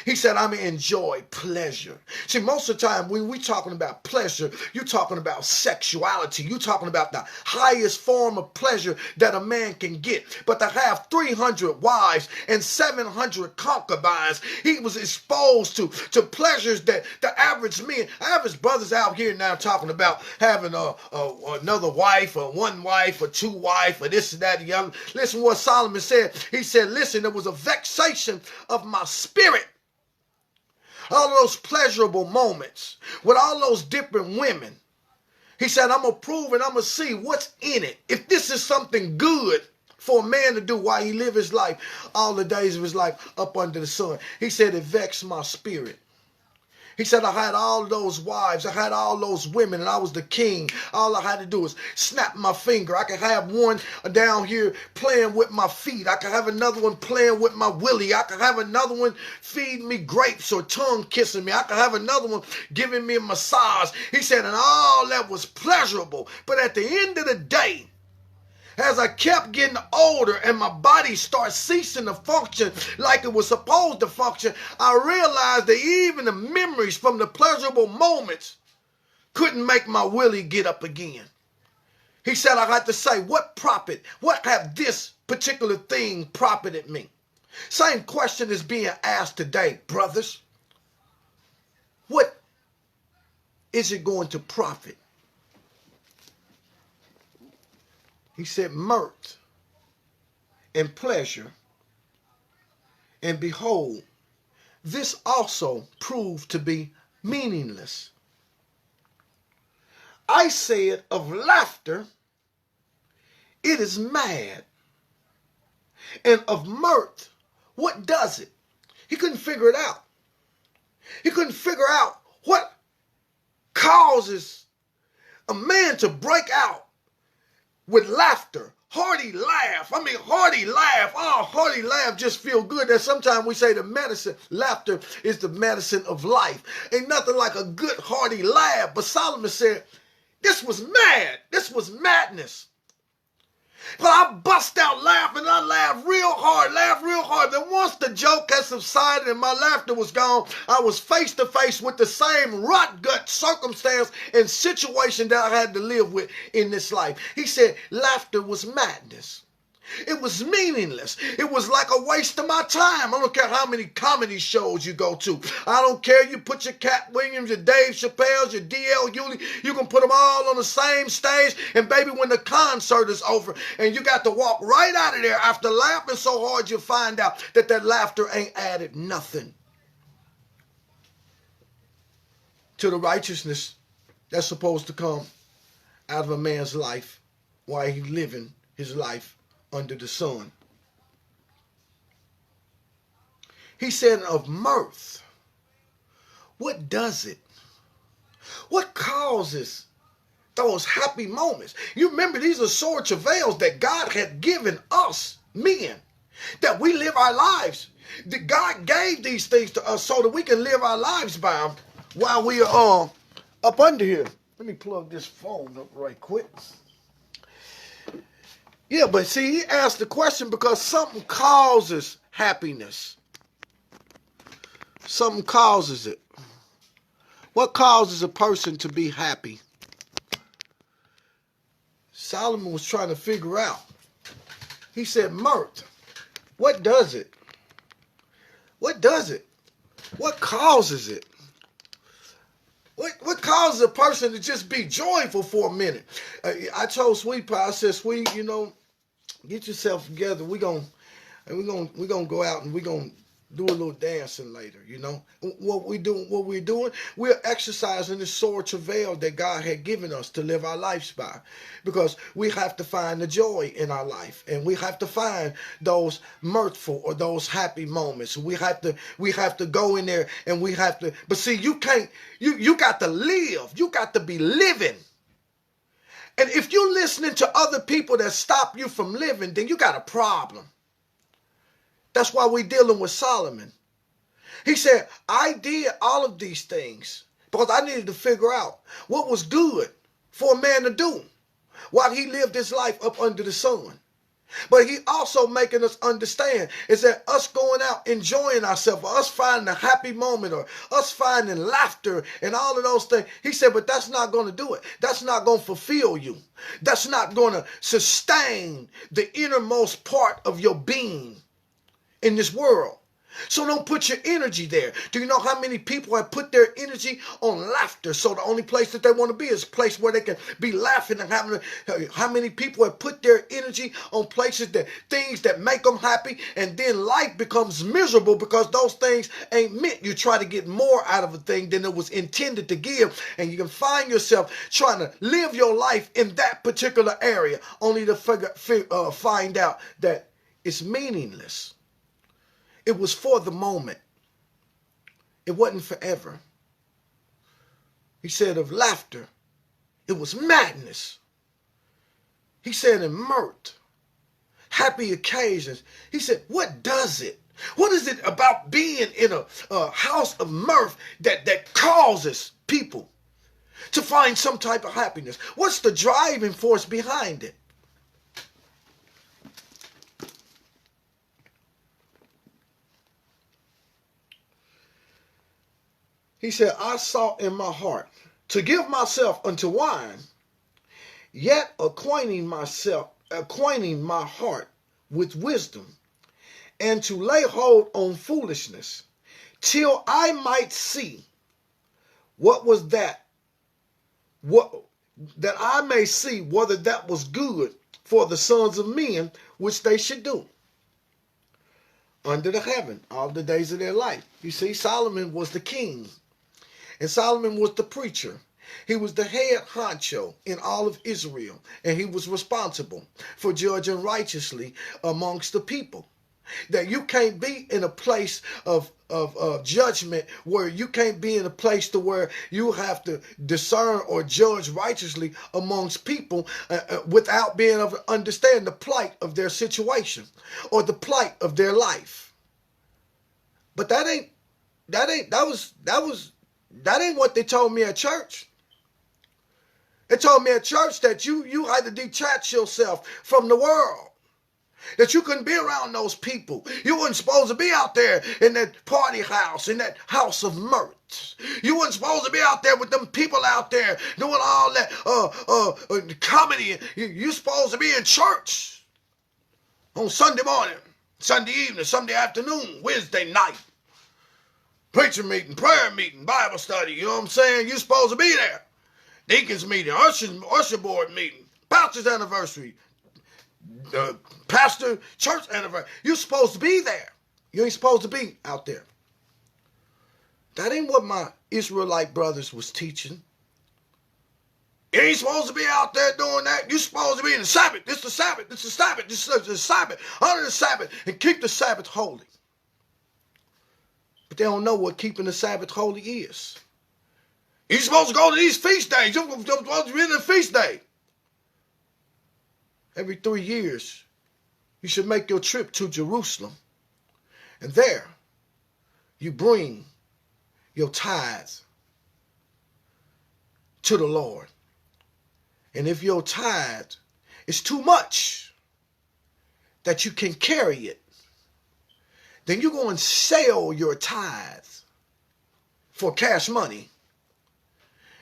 He said, I'm going to enjoy pleasure. See, most of the time when we're talking about pleasure, you're talking about sexuality. You're talking about the highest form of pleasure that a man can get. But to have 300 wives and 700 concubines, he was exposed to pleasures that the average brothers out here now talking about having another wife, or one wife, or two wives, or this and that and the other. Listen what Solomon said. He said, listen, there was a vexation of my spirit. All those pleasurable moments with all those different women. He said, I'm going to prove and I'm going to see what's in it. If this is something good for a man to do while he live his life, all the days of his life up under the sun. He said, it vexed my spirit. He said, I had all those wives, I had all those women, and I was the king. All I had to do was snap my finger. I could have one down here playing with my feet. I could have another one playing with my willy. I could have another one feeding me grapes or tongue kissing me. I could have another one giving me a massage. He said, and all that was pleasurable. But at the end of the day, as I kept getting older and my body started ceasing to function like it was supposed to function, I realized that even the memories from the pleasurable moments couldn't make my willie get up again. He said, I had to say, what have this particular thing profited me? Same question is being asked today, brothers. What is it going to profit? He said, mirth and pleasure, and behold, this also proved to be meaningless. I said of laughter, it is mad, and of mirth, what does it? He couldn't figure it out. He couldn't figure out what causes a man to break out with laughter, hearty laugh. Hearty laugh. Oh, hearty laugh just feel good. That sometimes we say the medicine, laughter is the medicine of life. Ain't nothing like a good hearty laugh. But Solomon said, this was mad. This was madness. But I bust out laughing, and I laughed real hard. Then once the joke had subsided and my laughter was gone, I was face to face with the same rot gut circumstance and situation that I had to live with in this life. He said laughter was madness. It was meaningless. It was like a waste of my time. I don't care how many comedy shows you go to. I don't care. You put your Cat Williams, your Dave Chappelle's, your D.L. Hewley. You can put them all on the same stage. And baby, when the concert is over and you got to walk right out of there after laughing so hard, you find out that laughter ain't added nothing to the righteousness that's supposed to come out of a man's life while he's living his life under the sun. He said of mirth, what does it? What causes those happy moments? You remember, these are sore travails that God had given us men, that we live our lives. That God gave these things to us so that we can live our lives by them while we are up under here. Let me plug this phone up right quick. Yeah, but see, he asked the question because something causes happiness. Something causes it. What causes a person to be happy? Solomon was trying to figure out. He said, mirth. What does it? What does it? What causes it? What causes a person to just be joyful for a minute? I told Sweet Pie, I said, Sweet, get yourself together. We're gonna go out and we're gonna do a little dancing later, What we're doing, we're exercising the sore travail that God had given us to live our lives by. Because we have to find the joy in our life, and we have to find those mirthful or those happy moments. We have to go in there, and we have to, but see, you got to live. You got to be living. And if you're listening to other people that stop you from living, then you got a problem. That's why we're dealing with Solomon. He said, I did all of these things because I needed to figure out what was good for a man to do while he lived his life up under the sun. But he also making us understand is that us going out enjoying ourselves, or us finding a happy moment, or us finding laughter and all of those things. He said, but that's not going to do it. That's not going to fulfill you. That's not going to sustain the innermost part of your being in this world. So don't put your energy there. Do you know how many people have put their energy on laughter? So the only place that they want to be is a place where they can be laughing and having. How many people have put their energy on things that make them happy, and then life becomes miserable because those things ain't meant. You try to get more out of a thing than it was intended to give, and you can find yourself trying to live your life in that particular area, only to find out that it's meaningless. It was for the moment. It wasn't forever. He said of laughter, it was madness. He said in mirth, happy occasions. He said, what does it? What is it about being in a house of mirth that causes people to find some type of happiness? What's the driving force behind it? He said, I sought in my heart to give myself unto wine, yet acquainting my heart with wisdom, and to lay hold on foolishness, till I might see what I may see whether that was good for the sons of men, which they should do under the heaven all the days of their life. You see, Solomon was the king. And Solomon was the preacher. He was the head honcho in all of Israel. And he was responsible for judging righteously amongst the people. That you can't be in a place of judgment, where you can't be in a place to where you have to discern or judge righteously amongst people without being able to understand the plight of their situation or the plight of their life. But that ain't what they told me at church. They told me at church that you had to detach yourself from the world. That you couldn't be around those people. You weren't supposed to be out there in that party house, in that house of mirth. You weren't supposed to be out there with them people out there doing all that comedy. You're supposed to be in church on Sunday morning, Sunday evening, Sunday afternoon, Wednesday night. Preacher meeting, prayer meeting, Bible study, you know what I'm saying? You're supposed to be there. Deacons meeting, usher board meeting, pastor's anniversary, pastor church anniversary. You're supposed to be there. You ain't supposed to be out there. That ain't what my Israelite brothers was teaching. You ain't supposed to be out there doing that. You're supposed to be in the Sabbath. This is the Sabbath. This is the Sabbath. This is the Sabbath. Honor the Sabbath and keep the Sabbath holy. But they don't know what keeping the Sabbath holy is. You're supposed to go to these feast days. You're supposed to be in the feast day. Every 3 years, you should make your trip to Jerusalem. And there, you bring your tithes to the Lord. And if your tithe is too much that you can carry it, then you go and sell your tithes for cash money.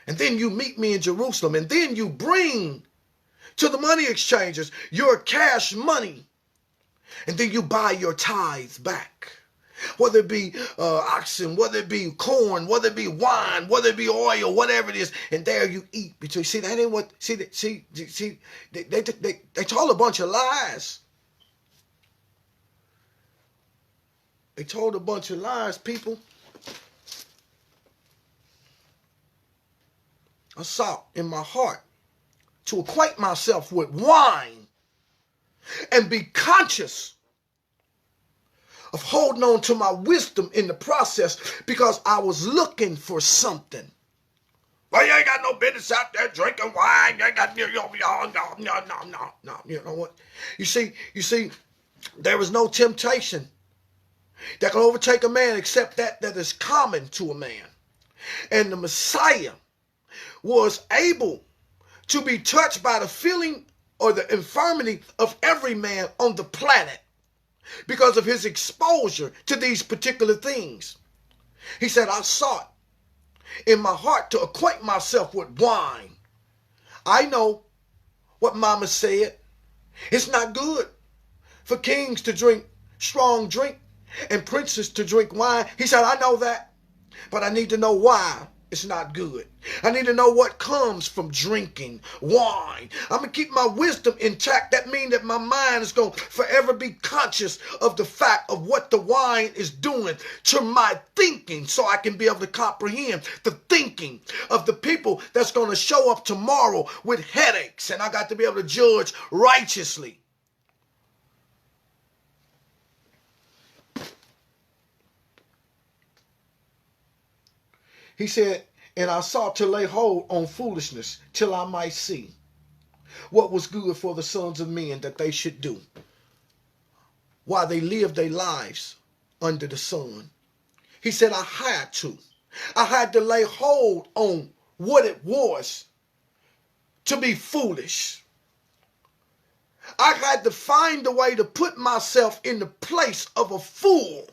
And then you meet me in Jerusalem, and then you bring to the money exchangers your cash money, and then you buy your tithes back. Whether it be oxen, whether it be corn, whether it be wine, whether it be oil, whatever it is, and there you eat. Because see, that ain't what. They told a bunch of lies. They told a bunch of lies, people. I sought in my heart to acquaint myself with wine and be conscious of holding on to my wisdom in the process, because I was looking for something. Well, you ain't got no business out there drinking wine. You ain't got no. You know what? You see, there is no temptation that can overtake a man except that is common to a man. And the Messiah was able to be touched by the feeling or the infirmity of every man on the planet because of his exposure to these particular things. He said, I sought in my heart to acquaint myself with wine. I know what Mama said. It's not good for kings to drink strong drink and princes to drink wine. He said, I know that, but I need to know why it's not good. I need to know what comes from drinking wine. I'm going to keep my wisdom intact. That means that my mind is going to forever be conscious of the fact of what the wine is doing to my thinking, so I can be able to comprehend the thinking of the people that's going to show up tomorrow with headaches, and I got to be able to judge righteously. He said, and I sought to lay hold on foolishness till I might see what was good for the sons of men that they should do while they lived their lives under the sun. He said, I had to lay hold on what it was to be foolish. I had to find a way to put myself in the place of a fool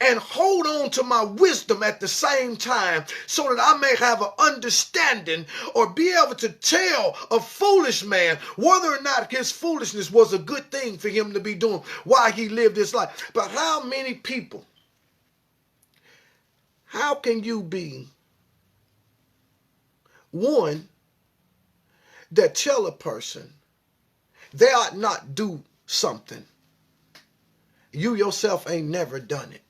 and hold on to my wisdom at the same time, so that I may have an understanding or be able to tell a foolish man whether or not his foolishness was a good thing for him to be doing while he lived his life. But how many people, how can you be one that tell a person they ought not do something? You yourself ain't never done it.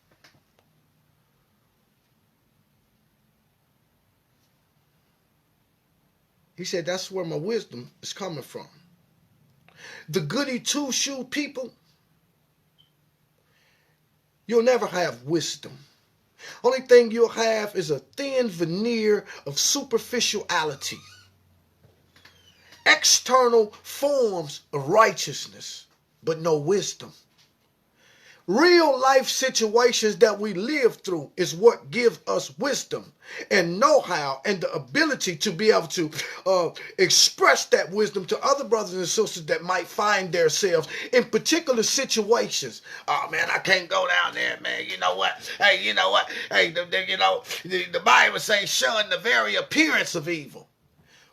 He said, that's where my wisdom is coming from. The goody two-shoe people, you'll never have wisdom. Only thing you'll have is a thin veneer of superficiality. External forms of righteousness, but no wisdom. Real life situations that we live through is what gives us wisdom and know-how and the ability to be able to express that wisdom to other brothers and sisters that might find themselves in particular situations. Oh man, I can't go down there, man. You know what? Hey, you know what? Hey, the Bible says shun the very appearance of evil.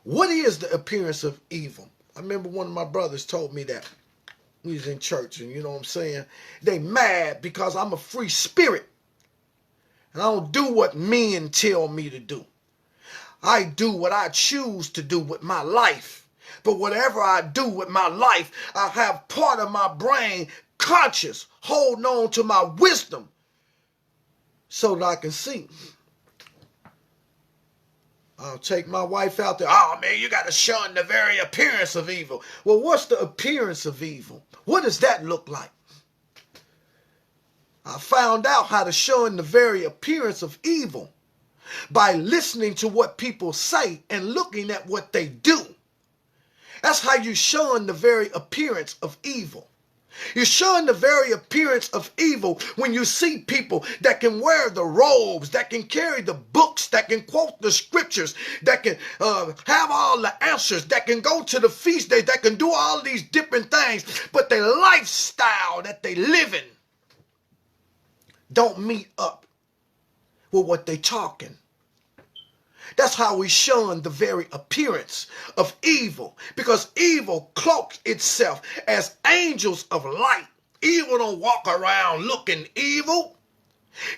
What is the appearance of evil? I remember one of my brothers told me that. We was in church, and you know what I'm saying? They mad because I'm a free spirit. And I don't do what men tell me to do. I do what I choose to do with my life. But whatever I do with my life, I have part of my brain conscious, holding on to my wisdom so that I can see. I'll take my wife out there. Oh, man, you got to shun the very appearance of evil. Well, what's the appearance of evil? What does that look like? I found out how to shun the very appearance of evil by listening to what people say and looking at what they do. That's how you shun the very appearance of evil. You're showing the very appearance of evil when you see people that can wear the robes, that can carry the books, that can quote the scriptures, that can have all the answers, that can go to the feast days, that can do all of these different things, but their lifestyle that they live in don't meet up with what they talking. That's how we shun the very appearance of evil, because evil cloaks itself as angels of light. Evil don't walk around looking evil.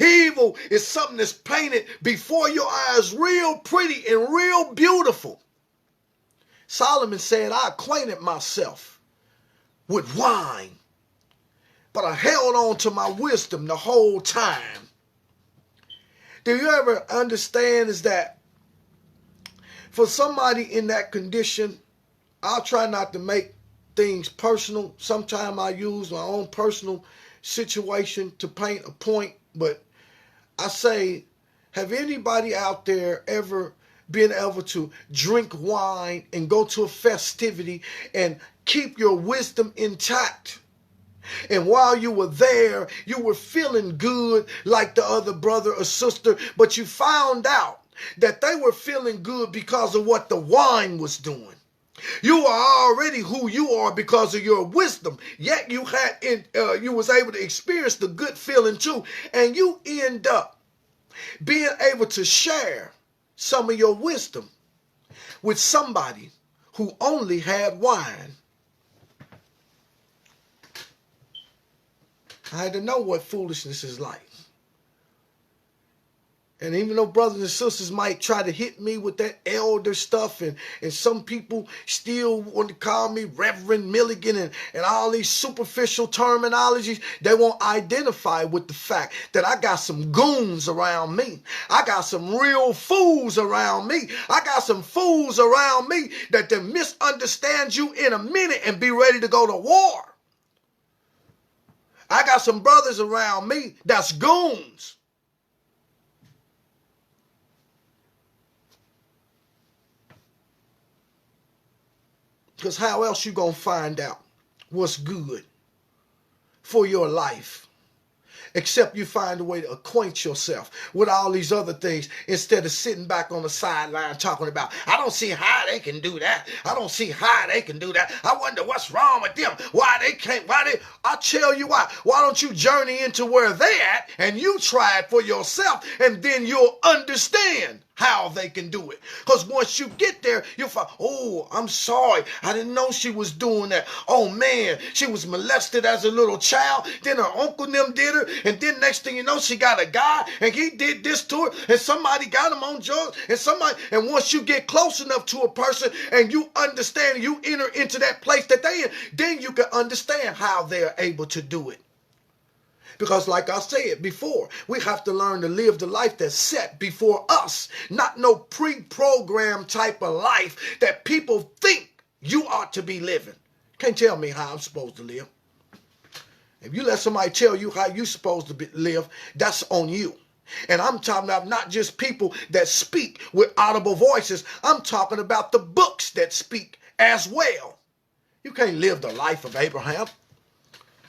Evil is something that's painted before your eyes real pretty and real beautiful. Solomon said, I acquainted myself with wine, but I held on to my wisdom the whole time. Do you ever understand is that for somebody in that condition, I'll try not to make things personal. Sometimes I use my own personal situation to paint a point, but I say, have anybody out there ever been able to drink wine and go to a festivity and keep your wisdom intact? And while you were there, you were feeling good like the other brother or sister, but you found out that they were feeling good because of what the wine was doing. You are already who you are because of your wisdom. Yet you you was able to experience the good feeling too, and you end up being able to share some of your wisdom with somebody who only had wine. I had to know what foolishness is like. And even though brothers and sisters might try to hit me with that elder stuff, and some people still want to call me Reverend Milligan and all these superficial terminologies, they won't identify with the fact that I got some goons around me. I got some real fools around me. I got some fools around me that can misunderstand you in a minute and be ready to go to war. I got some brothers around me that's goons. Because how else you going to find out what's good for your life? Except you find a way to acquaint yourself with all these other things instead of sitting back on the sideline talking about, I don't see how they can do that. I don't see how they can do that. I wonder what's wrong with them. Why they can't, I'll tell you why. Why don't you journey into where they at and you try it for yourself, and then you'll understand how they can do it. Because once you get there, you'll find, oh, I'm sorry. I didn't know she was doing that. Oh, man, she was molested as a little child. Then her uncle and them did her. And then next thing you know, she got a guy and he did this to her. And somebody got him on drugs. And once you get close enough to a person and you understand, you enter into that place that they in, then you can understand how they're able to do it. Because like I said before, we have to learn to live the life that's set before us. Not no pre-programmed type of life that people think you ought to be living. Can't tell me how I'm supposed to live. If you let somebody tell you how you're supposed to live, that's on you. And I'm talking about not just people that speak with audible voices. I'm talking about the books that speak as well. You can't live the life of Abraham.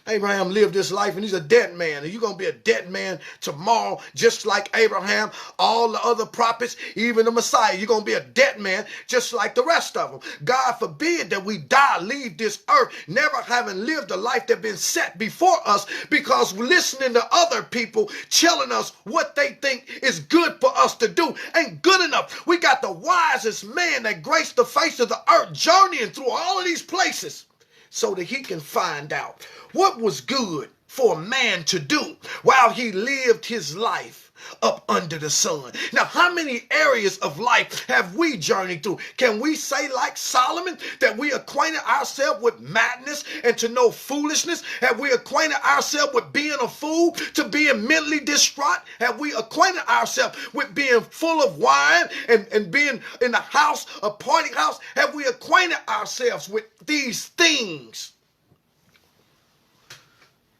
Abraham lived this life and he's a dead man, and you're going to be a dead man tomorrow, just like Abraham, all the other prophets, even the Messiah. You're going to be a dead man just like the rest of them. God forbid that we die, leave this earth, never having lived a life that's been set before us, because we're listening to other people telling us what they think is good for us to do ain't good enough. We got the wisest man that graced the face of the earth journeying through all of these places so that he can find out what was good for a man to do while he lived his life up under the sun. Now, how many areas of life have we journeyed through? Can we say, like Solomon, that we acquainted ourselves with madness and to know foolishness? Have we acquainted ourselves with being a fool to being mentally distraught? Have we acquainted ourselves with being full of wine and being in a house, a party house? Have we acquainted ourselves with these things?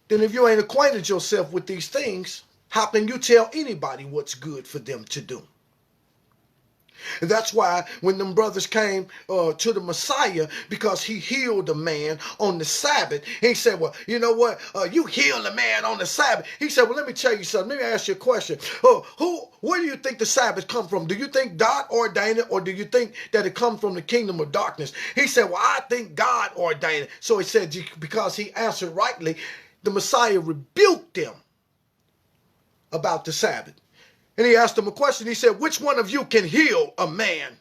Then if you ain't acquainted yourself with these things, how can you tell anybody what's good for them to do? And that's why when them brothers came to the Messiah, because he healed a man on the Sabbath, he said, well, you know what? You healed a man on the Sabbath. He said, well, let me tell you something. Let me ask you a question. Where do you think the Sabbath come from? Do you think God ordained it, or do you think that it comes from the kingdom of darkness? He said, well, I think God ordained it. So he said, because he answered rightly, the Messiah rebuked them about the Sabbath. And he asked them a question. He said, which one of you can heal a man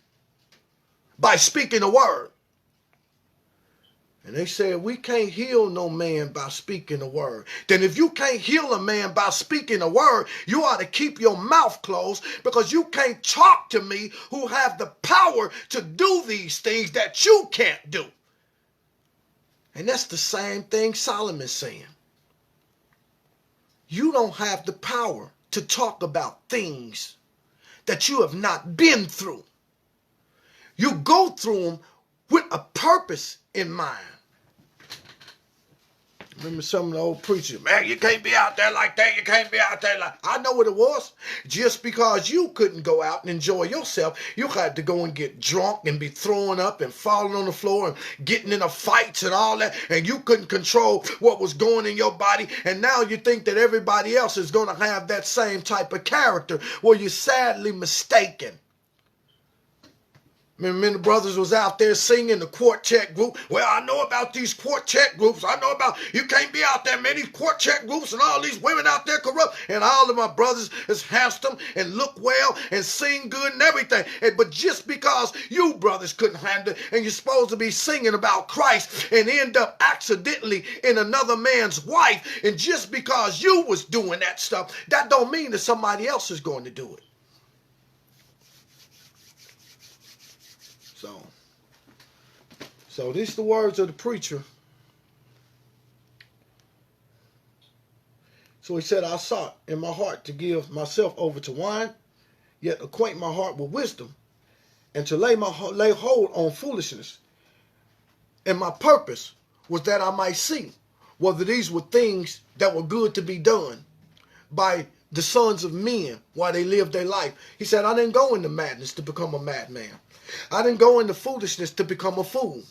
by speaking a word? And they said, we can't heal no man by speaking a word. Then if you can't heal a man by speaking a word, you ought to keep your mouth closed, because you can't talk to me who have the power to do these things that you can't do. And that's the same thing Solomon's saying. You don't have the power to talk about things that you have not been through. You go through them with a purpose in mind. Remember some of the old preachers, man, you can't be out there like that. You can't be out there like... I know what it was. Just because you couldn't go out and enjoy yourself, you had to go and get drunk and be throwing up and falling on the floor and getting into fights and all that. And you couldn't control what was going in your body. And now you think that everybody else is going to have that same type of character. Well, you're sadly mistaken. Remember, the brothers was out there singing the quartet group. Well, I know about these quartet groups. I know about, you can't be out there, man, these quartet groups and all these women out there corrupt. And all of my brothers is handsome and look well and sing good and everything. But just because you brothers couldn't handle it, and you're supposed to be singing about Christ and end up accidentally in another man's wife, and just because you was doing that stuff, that don't mean that somebody else is going to do it. So these are the words of the preacher. So he said, I sought in my heart to give myself over to wine, yet acquaint my heart with wisdom, and to lay hold on foolishness. And my purpose was that I might see whether these were things that were good to be done by the sons of men while they lived their life. He said, I didn't go into madness to become a madman. I didn't go into foolishness to become a fool.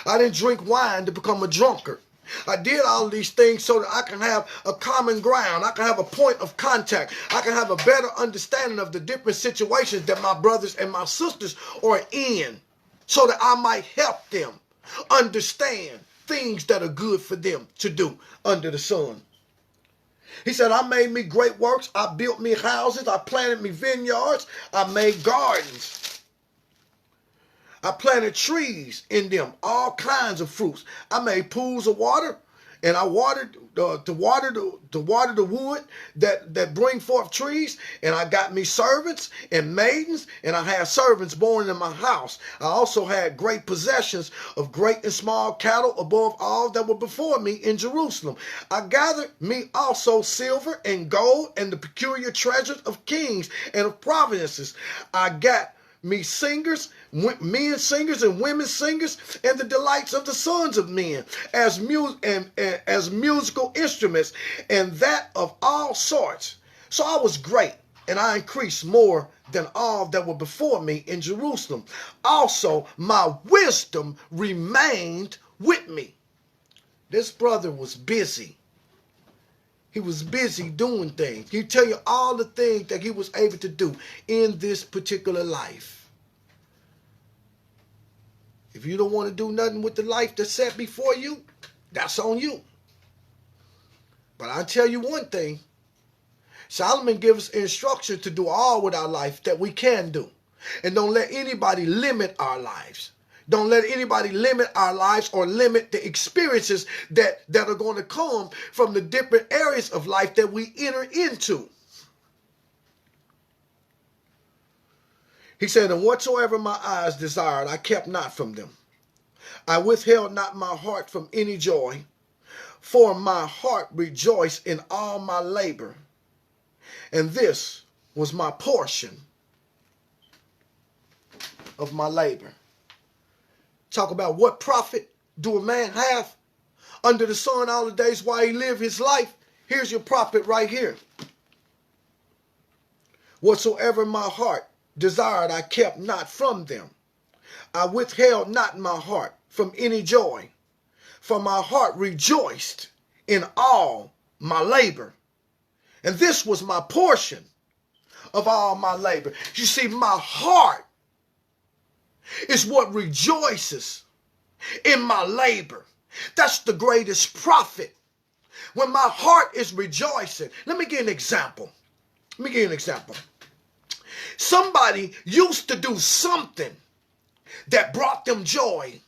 I didn't drink wine to become a drunkard. I did all these things so that I can have a common ground. I can have a point of contact. I can have a better understanding of the different situations that my brothers and my sisters are in, so that I might help them understand things that are good for them to do under the sun. He said, I made me great works. I built me houses. I planted me vineyards. I made gardens. I planted trees in them, all kinds of fruits. I made pools of water, and I watered to water the wood that bring forth trees. And I got me servants and maidens, and I had servants born in my house. I also had great possessions of great and small cattle above all that were before me in Jerusalem. I gathered me also silver and gold and the peculiar treasures of kings and of provinces. I got me singers, men singers and women singers, and the delights of the sons of men as musical instruments, and that of all sorts. So I was great, and I increased more than all that were before me in Jerusalem. Also, my wisdom remained with me. This brother was busy. He was busy doing things. He'll tell you all the things that he was able to do in this particular life. If you don't want to do nothing with the life that's set before you, that's on you. But I'll tell you one thing. Solomon gives us instruction to do all with our life that we can do. And don't let anybody limit our lives. Don't let anybody limit our lives or limit the experiences that are going to come from the different areas of life that we enter into. He said, and whatsoever my eyes desired, I kept not from them. I withheld not my heart from any joy, for my heart rejoiced in all my labor. And this was my portion of my labor. Talk about what profit do a man have under the sun all the days while he live his life. Here's your profit right here. Whatsoever my heart desired I kept not from them. I withheld not my heart from any joy, for my heart rejoiced in all my labor. And this was my portion of all my labor. You see, my heart is what rejoices in my labor. That's the greatest profit. When my heart is rejoicing. Let me give you an example. Somebody used to do something that brought them joy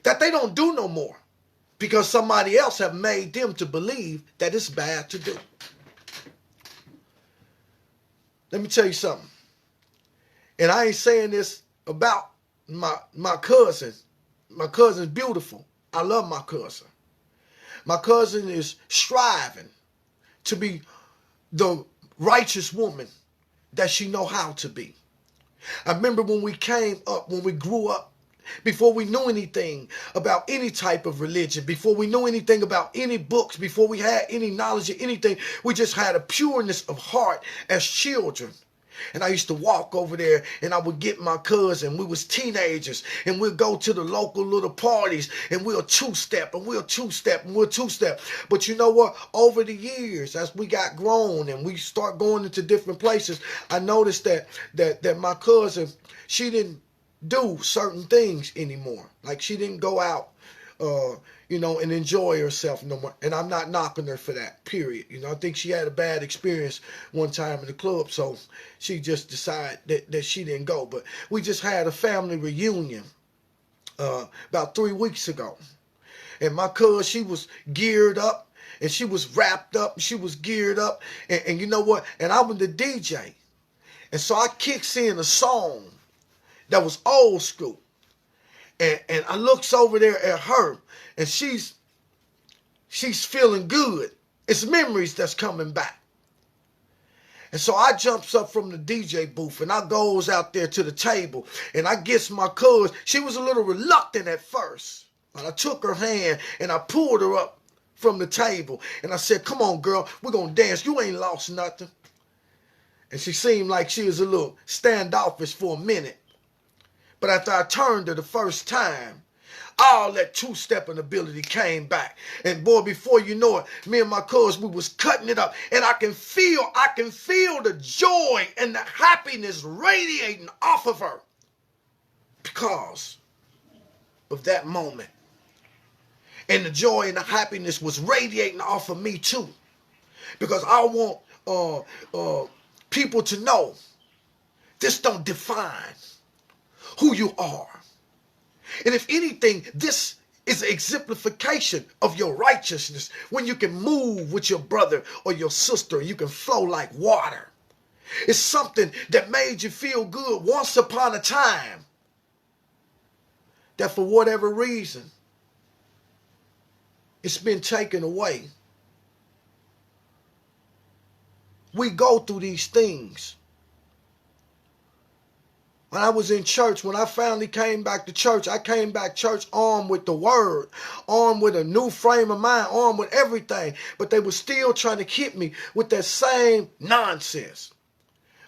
that they don't do no more because somebody else have made them to believe that it's bad to do. Let me tell you something. And I ain't saying this about my cousin. My cousin's beautiful. I love my cousin. My cousin is striving to be the righteous woman that she know how to be. I remember when we grew up, before we knew anything about any type of religion, before we knew anything about any books, before we had any knowledge of anything, we just had a pureness of heart as children. And I used to walk over there and I would get my cousin. We was teenagers and we'd go to the local little parties and we'll two-step and we'll two-step and we'll two-step. But you know what? Over the years, as we got grown and we start going into different places, I noticed that my cousin, she didn't do certain things anymore. Like she didn't go out, and enjoy herself no more. And I'm not knocking her for that, period. I think she had a bad experience one time in the club, so she just decided that she didn't go. But we just had a family reunion about 3 weeks ago. And my cousin, she was geared up, and she was wrapped up, and she was geared up. And you know what? And I was the DJ. And so I kicks in a song that was old school. And I looks over there at her, and she's feeling good. It's memories that's coming back. And so I jumps up from the DJ booth, and I goes out there to the table, and I gets my cousin. She was a little reluctant at first, but I took her hand, and I pulled her up from the table, and I said, "Come on, girl, we're going to dance. You ain't lost nothing." And she seemed like she was a little standoffish for a minute. But after I turned her the first time, all that two-stepping ability came back. And boy, before you know it, me and my cousin, we was cutting it up. And I can feel the joy and the happiness radiating off of her because of that moment. And the joy and the happiness was radiating off of me too. Because I want people to know this don't define who you are. And if anything, this is an exemplification of your righteousness when you can move with your brother or your sister and you can flow like water. It's something that made you feel good once upon a time that for whatever reason, it's been taken away. We go through these things. When I was in church, when I finally came back to church, I came back church armed with the word, armed with a new frame of mind, armed with everything. But they were still trying to hit me with that same nonsense.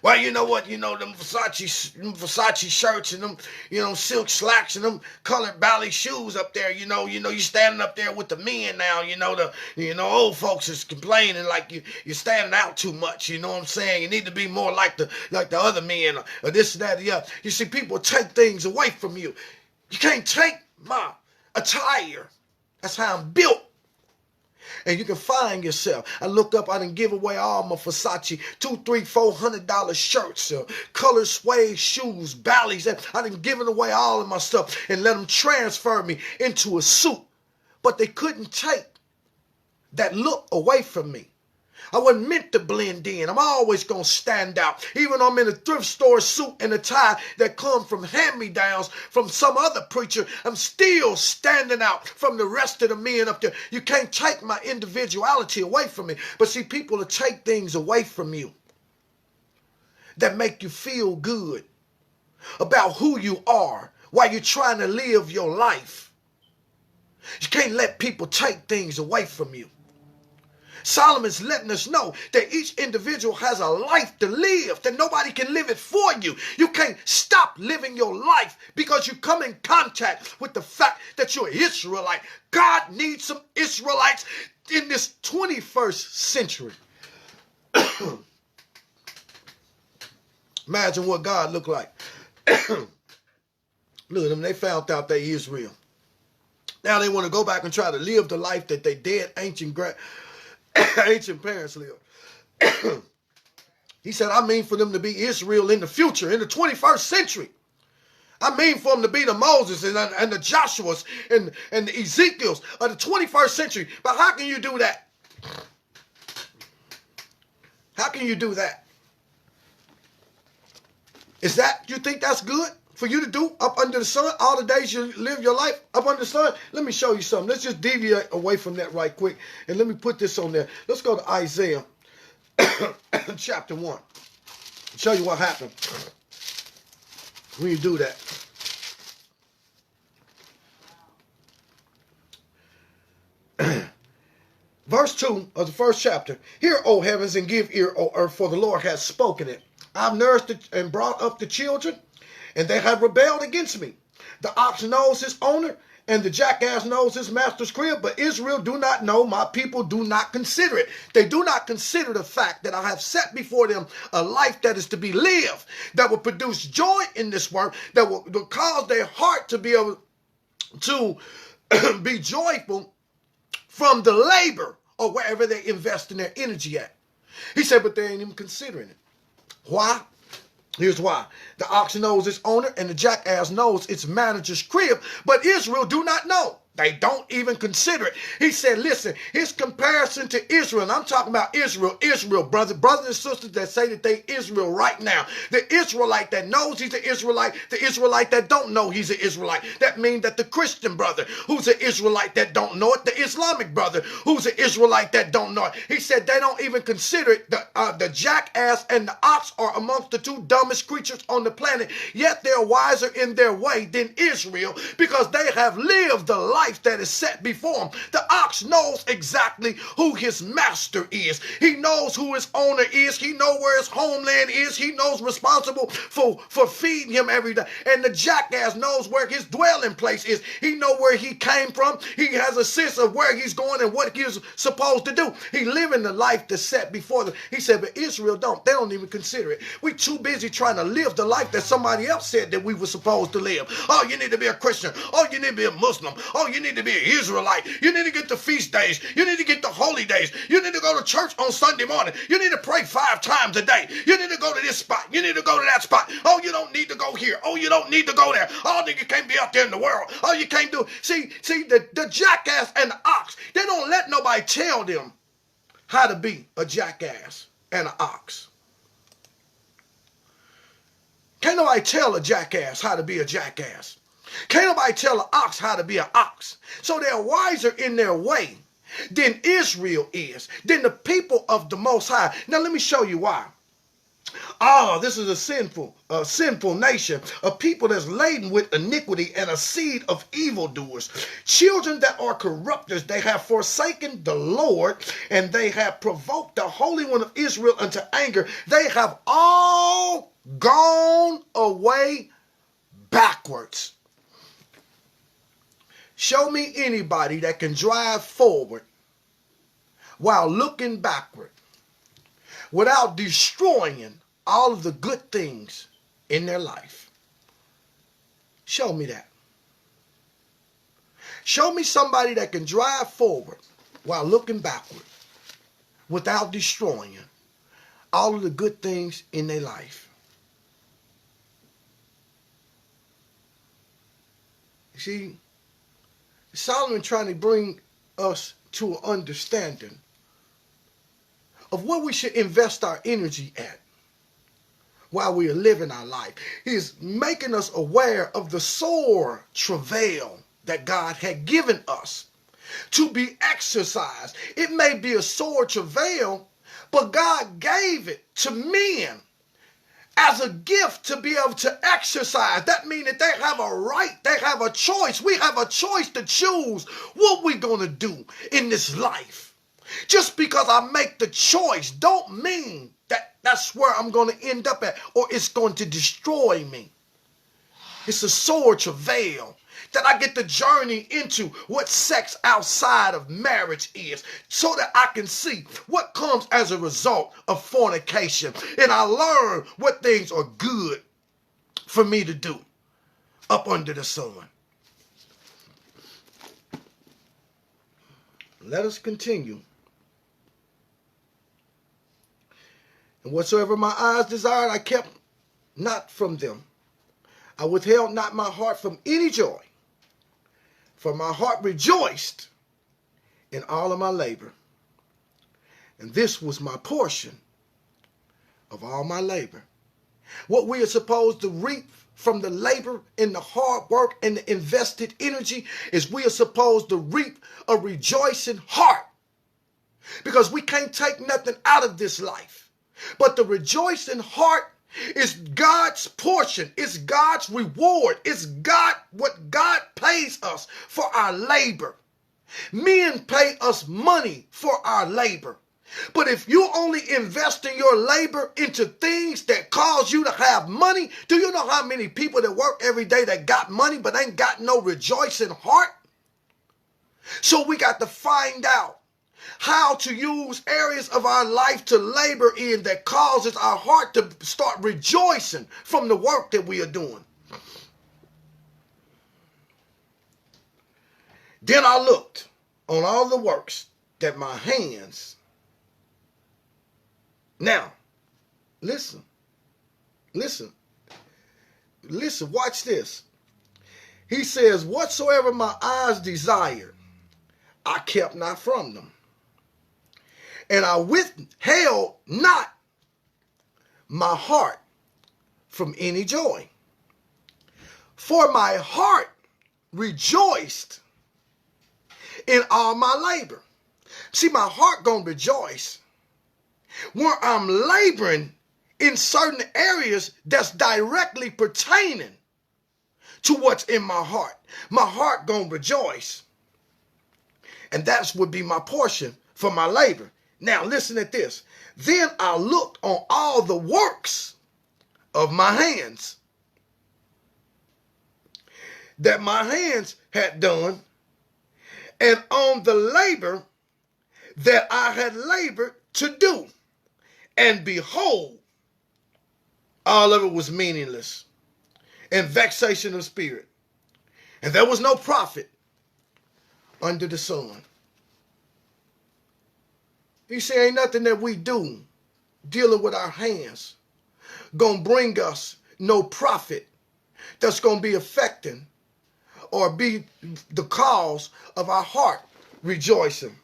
Well, you know what? Them Versace shirts and them, silk slacks and them colored ballet shoes up there. You standing up there with the men now. The old folks is complaining like you're standing out too much. You know what I'm saying? You need to be more like the other men or this, that, the other. You see, people take things away from you. You can't take my attire. That's how I'm built. And you can find yourself. I look up, I done give away all my Versace $200, $300, $400 shirts, color suede shoes, ballys. I done given away all of my stuff and let them transfer me into a suit. But they couldn't take that look away from me. I wasn't meant to blend in. I'm always going to stand out. Even though I'm in a thrift store suit and a tie that come from hand-me-downs from some other preacher, I'm still standing out from the rest of the men up there. You can't take my individuality away from me. But see, people will take things away from you that make you feel good about who you are while you're trying to live your life. You can't let people take things away from you. Solomon's letting us know that each individual has a life to live, that nobody can live it for you. You can't stop living your life because you come in contact with the fact that you're an Israelite. God needs some Israelites in this 21st century. Imagine what God looked like. Look at them, they found out they Israel. Now they want to go back and try to live the life that they dead ancient parents lived. He said, I mean for them to be Israel in the future, in the 21st century. I mean for them to be the Moses and the Joshuas and the Ezekiels of the 21st century. But how can you do that? How can you do that? You think that's good for you to do up under the sun all the days you live your life up under the sun? Let me show you something. Let's just deviate away from that right quick. And let me put this on there. Let's go to Isaiah chapter 1. Show you what happened when you do that. Verse 2 of the first chapter. Hear, O heavens, and give ear, O earth, for the Lord has spoken it. I've nourished and brought up the children, and they have rebelled against me. The ox knows his owner, and the jackass knows his master's crib, but Israel do not know, my people do not consider it. They do not consider the fact that I have set before them a life that is to be lived, that will produce joy in this work, that will cause their heart to be able to be joyful from the labor or wherever they invest in their energy at. He said, but they ain't even considering it. Why? Here's why. The ox knows its owner and the jackass knows its manager's crib, but Israel do not know. They don't even consider it. He said, listen, his comparison to Israel, and I'm talking about Israel, brothers and sisters that say that they Israel right now. The Israelite that knows he's an Israelite, the Israelite that don't know he's an Israelite. That means that the Christian brother who's an Israelite that don't know it, the Islamic brother who's an Israelite that don't know it. He said they don't even consider it. The jackass and the ox are amongst the two dumbest creatures on the planet, yet they're wiser in their way than Israel because they have lived the life that is set before him. The ox knows exactly who his master is. He knows who his owner is. He knows where his homeland is. He knows responsible for feeding him every day. And the jackass knows where his dwelling place is. He knows where he came from. He has a sense of where he's going and what he's supposed to do. He living the life that's set before them. He said, but Israel don't. They don't even consider it. We too busy trying to live the life that somebody else said that we were supposed to live. Oh, you need to be a Christian. Oh, you need to be a Muslim. Oh, you need to be an Israelite. You need to get the feast days. You need to get the holy days. You need to go to church on Sunday morning. You need to pray 5 times a day. You need to go to this spot. You need to go to that spot. Oh, you don't need to go here. Oh, you don't need to go there. Oh, you can't be out there in the world. Oh, you can't do. See, the jackass and the ox, they don't let nobody tell them how to be a jackass and an ox. Can't nobody tell a jackass how to be a jackass. Can't nobody tell an ox how to be an ox. So they're wiser in their way than Israel is, than the people of the Most High. Now let me show you why. This is a sinful nation, a people that's laden with iniquity and a seed of evildoers. Children that are corrupters, they have forsaken the Lord, and they have provoked the Holy One of Israel unto anger. They have all gone away backwards. Show me anybody that can drive forward while looking backward without destroying all of the good things in their life. Show me that. Show me somebody that can drive forward while looking backward without destroying all of the good things in their life. You see, Solomon trying to bring us to an understanding of where we should invest our energy at while we are living our life. He's making us aware of the sore travail that God had given us to be exercised. It may be a sore travail, but God gave it to men as a gift to be able to exercise. That means that they have a right, they have a choice. We have a choice to choose what we're going to do in this life. Just because I make the choice don't mean that that's where I'm going to end up at or it's going to destroy me. It's a sword travail that I get to journey into what sex outside of marriage is so that I can see what comes as a result of fornication. And I learn what things are good for me to do up under the sun. Let us continue. And whatsoever my eyes desired, I kept not from them. I withheld not my heart from any joy, for my heart rejoiced in all of my labor. And this was my portion of all my labor. What we are supposed to reap from the labor and the hard work and the invested energy is we are supposed to reap a rejoicing heart. Because we can't take nothing out of this life. But the rejoicing heart is God's portion. It's God's reward. It's what God pays us for our labor. Men pay us money for our labor. But if you only invest in your labor into things that cause you to have money, do you know how many people that work every day that got money but ain't got no rejoicing heart? So we got to find out how to use areas of our life to labor in that causes our heart to start rejoicing from the work that we are doing. Then I looked on all the works that my hands. Now, listen, watch this. He says, whatsoever my eyes desired, I kept not from them. And I withheld not my heart from any joy. For my heart rejoiced in all my labor. See, my heart gonna rejoice when I'm laboring in certain areas that's directly pertaining to what's in my heart. My heart gonna rejoice. And that's would be my portion for my labor. Now listen at this. Then I looked on all the works of my hands that my hands had done, and on the labor that I had labored to do. And behold, all of it was meaningless and vexation of spirit. And there was no profit under the sun. He said, ain't nothing that we do dealing with our hands gonna bring us no profit that's gonna be affecting or be the cause of our heart rejoicing.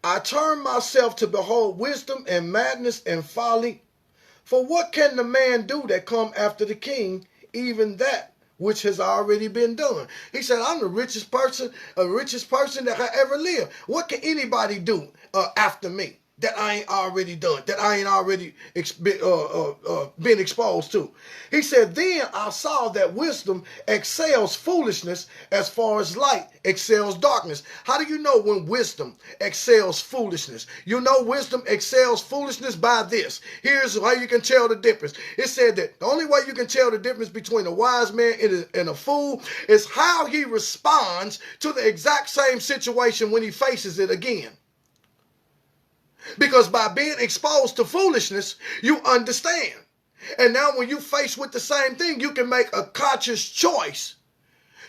I turn myself to behold wisdom and madness and folly. For what can the man do that come after the king, even that which has already been done? He said, I'm the richest person that I ever lived. What can anybody do after me that I ain't already done, that I ain't already been exposed to? He said, then I saw that wisdom excels foolishness as far as light excels darkness. How do you know when wisdom excels foolishness? You know wisdom excels foolishness by this. Here's how you can tell the difference. It said that the only way you can tell the difference between a wise man and a fool is how he responds to the exact same situation when he faces it again. Because by being exposed to foolishness, you understand. And now when you face with the same thing, you can make a conscious choice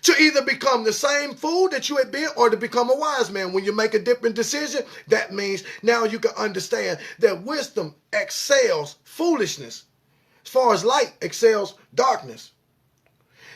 to either become the same fool that you had been or to become a wise man. When you make a different decision, that means now you can understand that wisdom excels foolishness as far as light excels darkness.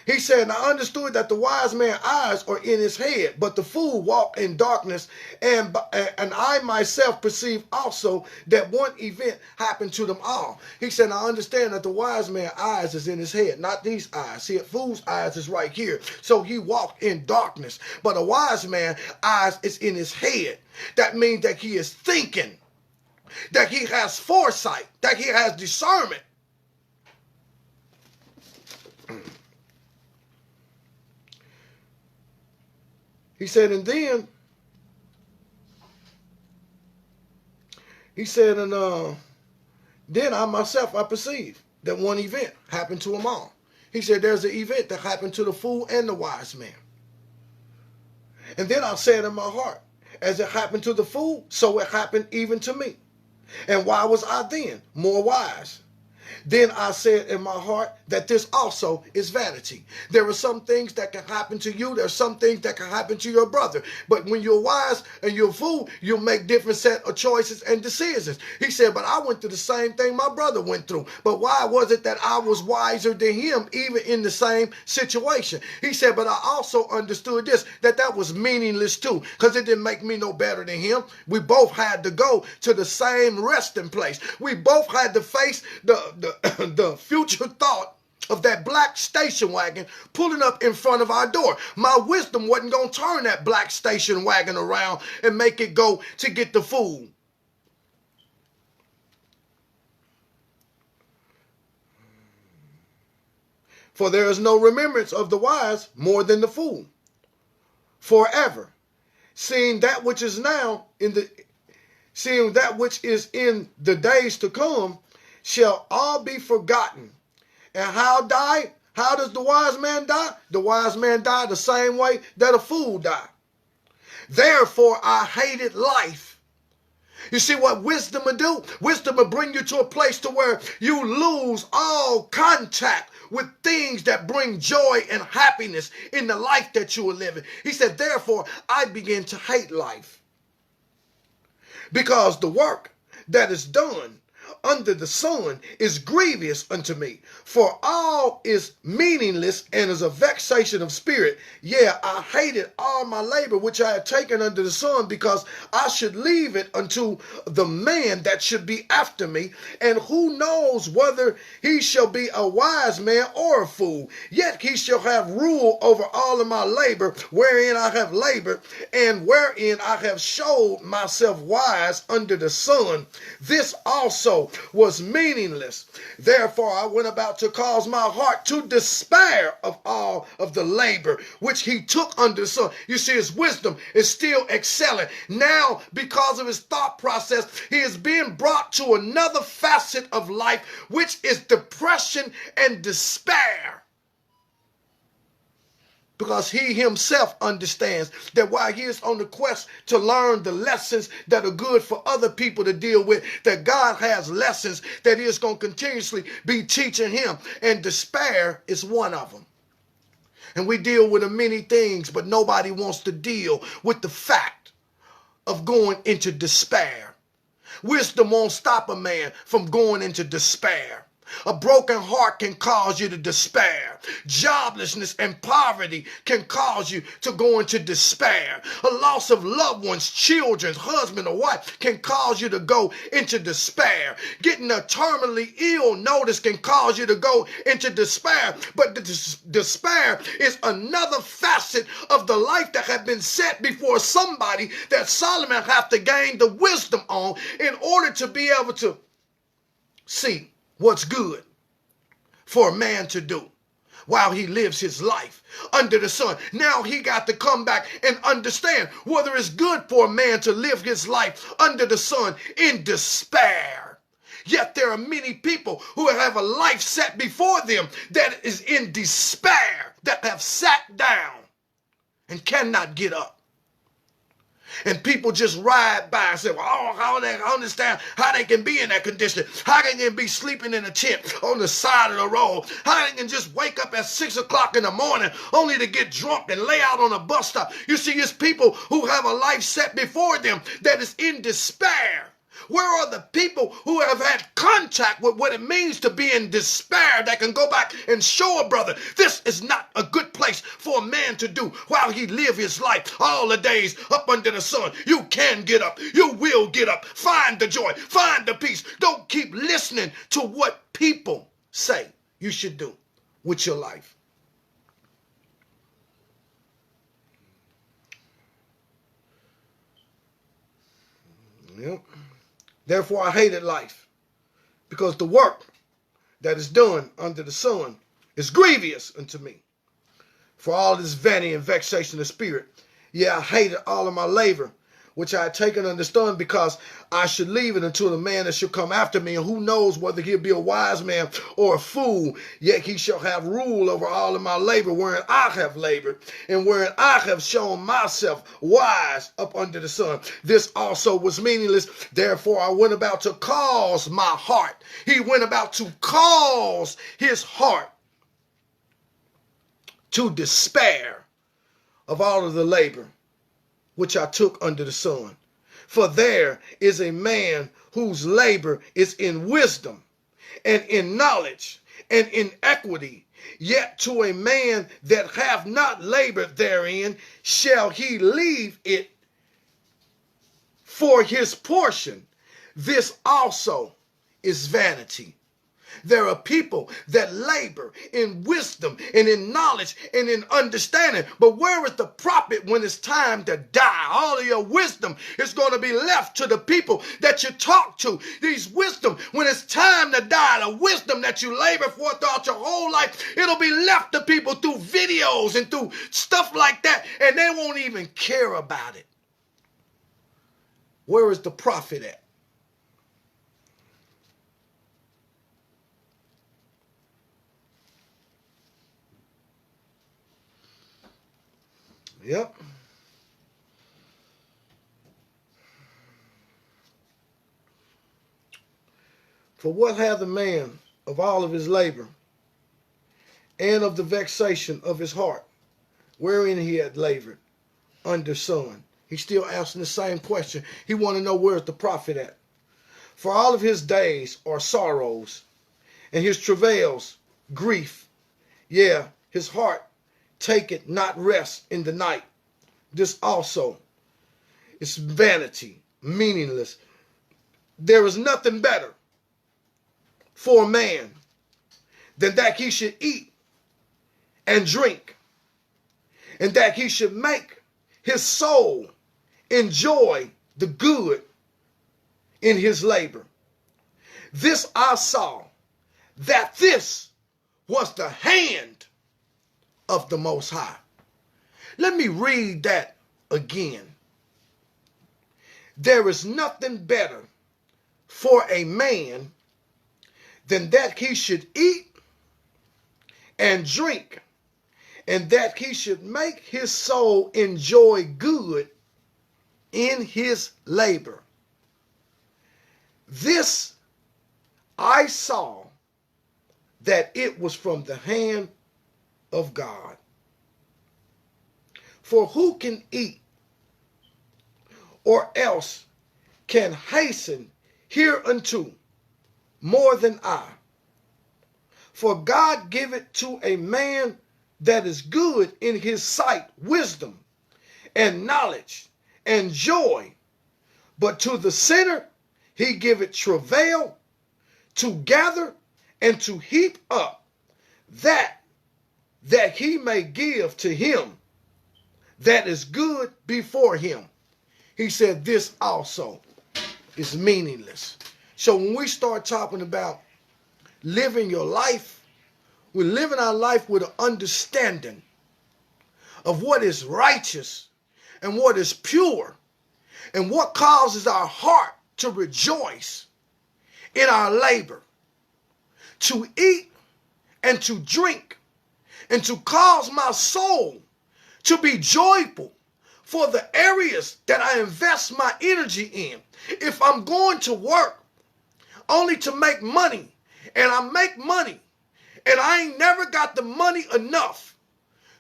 He said, and I understood that the wise man's eyes are in his head, but the fool walk in darkness. And I myself perceive also that one event happened to them all. He said, I understand that the wise man's eyes is in his head, not these eyes. See, a fool's eyes is right here. So he walked in darkness. But a wise man's eyes is in his head. That means that he is thinking, that he has foresight, that he has discernment. He said, and then He said, and then I myself, I perceived that one event happened to them all. He said, there's an event that happened to the fool and the wise man. And then I said in my heart, as it happened to the fool, so it happened even to me. And why was I then more wise? Then I said in my heart that this also is vanity. There are some things that can happen to you. There are some things that can happen to your brother. But when you're wise and you're a fool, you'll make different set of choices and decisions. He said, but I went through the same thing my brother went through. But why was it that I was wiser than him even in the same situation? He said, but I also understood this, that was meaningless too, because it didn't make me no better than him. We both had to go to the same resting place. We both had to face the future thought of that black station wagon pulling up in front of our door. My wisdom wasn't going to turn that black station wagon around and make it go to get the food. For there is no remembrance of the wise more than the fool forever. Seeing that which is in the days to come shall all be forgotten. And how does the wise man die? The wise man died the same way that a fool died. Therefore I hated life. You see what wisdom will do? Wisdom will bring you to a place to where you lose all contact with things that bring joy and happiness in the life that you are living. He said, therefore I began to hate life. Because the work that is done under the sun is grievous unto me, for all is meaningless and is a vexation of spirit. Yeah, I hated all my labor which I had taken under the sun, because I should leave it unto the man that should be after me, and who knows whether he shall be a wise man or a fool, yet he shall have rule over all of my labor wherein I have labored, and wherein I have showed myself wise under the sun. This also was meaningless. Therefore I went about to cause my heart to despair of all of the labor which he took under the sun. You see, his wisdom is still excelling. Now, because of his thought process, he is being brought to another facet of life, which is depression and despair. Because he himself understands that while he is on the quest to learn the lessons that are good for other people to deal with, that God has lessons that he is going to continuously be teaching him. And despair is one of them. And we deal with many things, but nobody wants to deal with the fact of going into despair. Wisdom won't stop a man from going into despair. A broken heart can cause you to despair. Joblessness and poverty can cause you to go into despair. A loss of loved ones, children, husband or wife can cause you to go into despair. Getting a terminally ill notice can cause you to go into despair. But the despair is another facet of the life that had been set before somebody that Solomon have to gain the wisdom on in order to be able to see what's good for a man to do while he lives his life under the sun. Now he got to come back and understand whether it's good for a man to live his life under the sun in despair. Yet there are many people who have a life set before them that is in despair, that have sat down and cannot get up. And people just ride by and say, well, I don't understand how they can be in that condition. How they can be sleeping in a tent on the side of the road. How they can just wake up at 6 o'clock in the morning only to get drunk and lay out on a bus stop. You see, it's people who have a life set before them that is in despair. Where are the people who have had contact with what it means to be in despair that can go back and show a brother this is not a good place for a man to do while he live his life all the days up under the sun? You can get up. You will get up. Find the joy. Find the peace. Don't keep listening to what people say you should do with your life. Yep. Therefore, I hated life, because the work that is done under the sun is grievous unto me. For all this vanity and vexation of spirit, yeah, I hated all of my labor, which I had taken unto stone, because I should leave it unto the man that shall come after me, and who knows whether he'll be a wise man or a fool, yet he shall have rule over all of my labor, wherein I have labored, and wherein I have shown myself wise up under the sun. This also was meaningless, therefore I went about to cause my heart. He went about to cause his heart to despair of all of the labor which I took under the sun. For there is a man whose labor is in wisdom and in knowledge and in equity. Yet to a man that hath not labored therein shall he leave it for his portion. This also is vanity. There are people that labor in wisdom and in knowledge and in understanding. But where is the profit when it's time to die? All of your wisdom is going to be left to the people that you talk to. These wisdom, when it's time to die, the wisdom that you labor for throughout your whole life, it'll be left to people through videos and through stuff like that, and they won't even care about it. Where is the profit at? Yep. For what hath the man of all of his labor and of the vexation of his heart, wherein he had labored under sun? He's still asking the same question. He want to know where's the profit at. For all of his days are sorrows, and his travails grief. Yeah, his heart taketh not rest in the night. This also is vanity, meaningless. There is nothing better for a man than that he should eat and drink, and that he should make his soul enjoy the good in his labor. This I saw, that this was the hand of the Most High. Let me read that again. There is nothing better for a man than that he should eat and drink, and that he should make his soul enjoy good in his labor. This I saw, that it was from the hand of God. For who can eat or else can hasten hereunto more than I? For God giveth to a man that is good in his sight wisdom and knowledge and joy, but to the sinner he giveth travail to gather and to heap up that he may give to him that is good before him. He said this also is meaningless. So when we start talking about living your life, we're living our life with an understanding of what is righteous and what is pure and what causes our heart to rejoice in our labor, to eat and to drink, and to cause my soul to be joyful for the areas that I invest my energy in. If I'm going to work only to make money, and I make money, and I ain't never got the money enough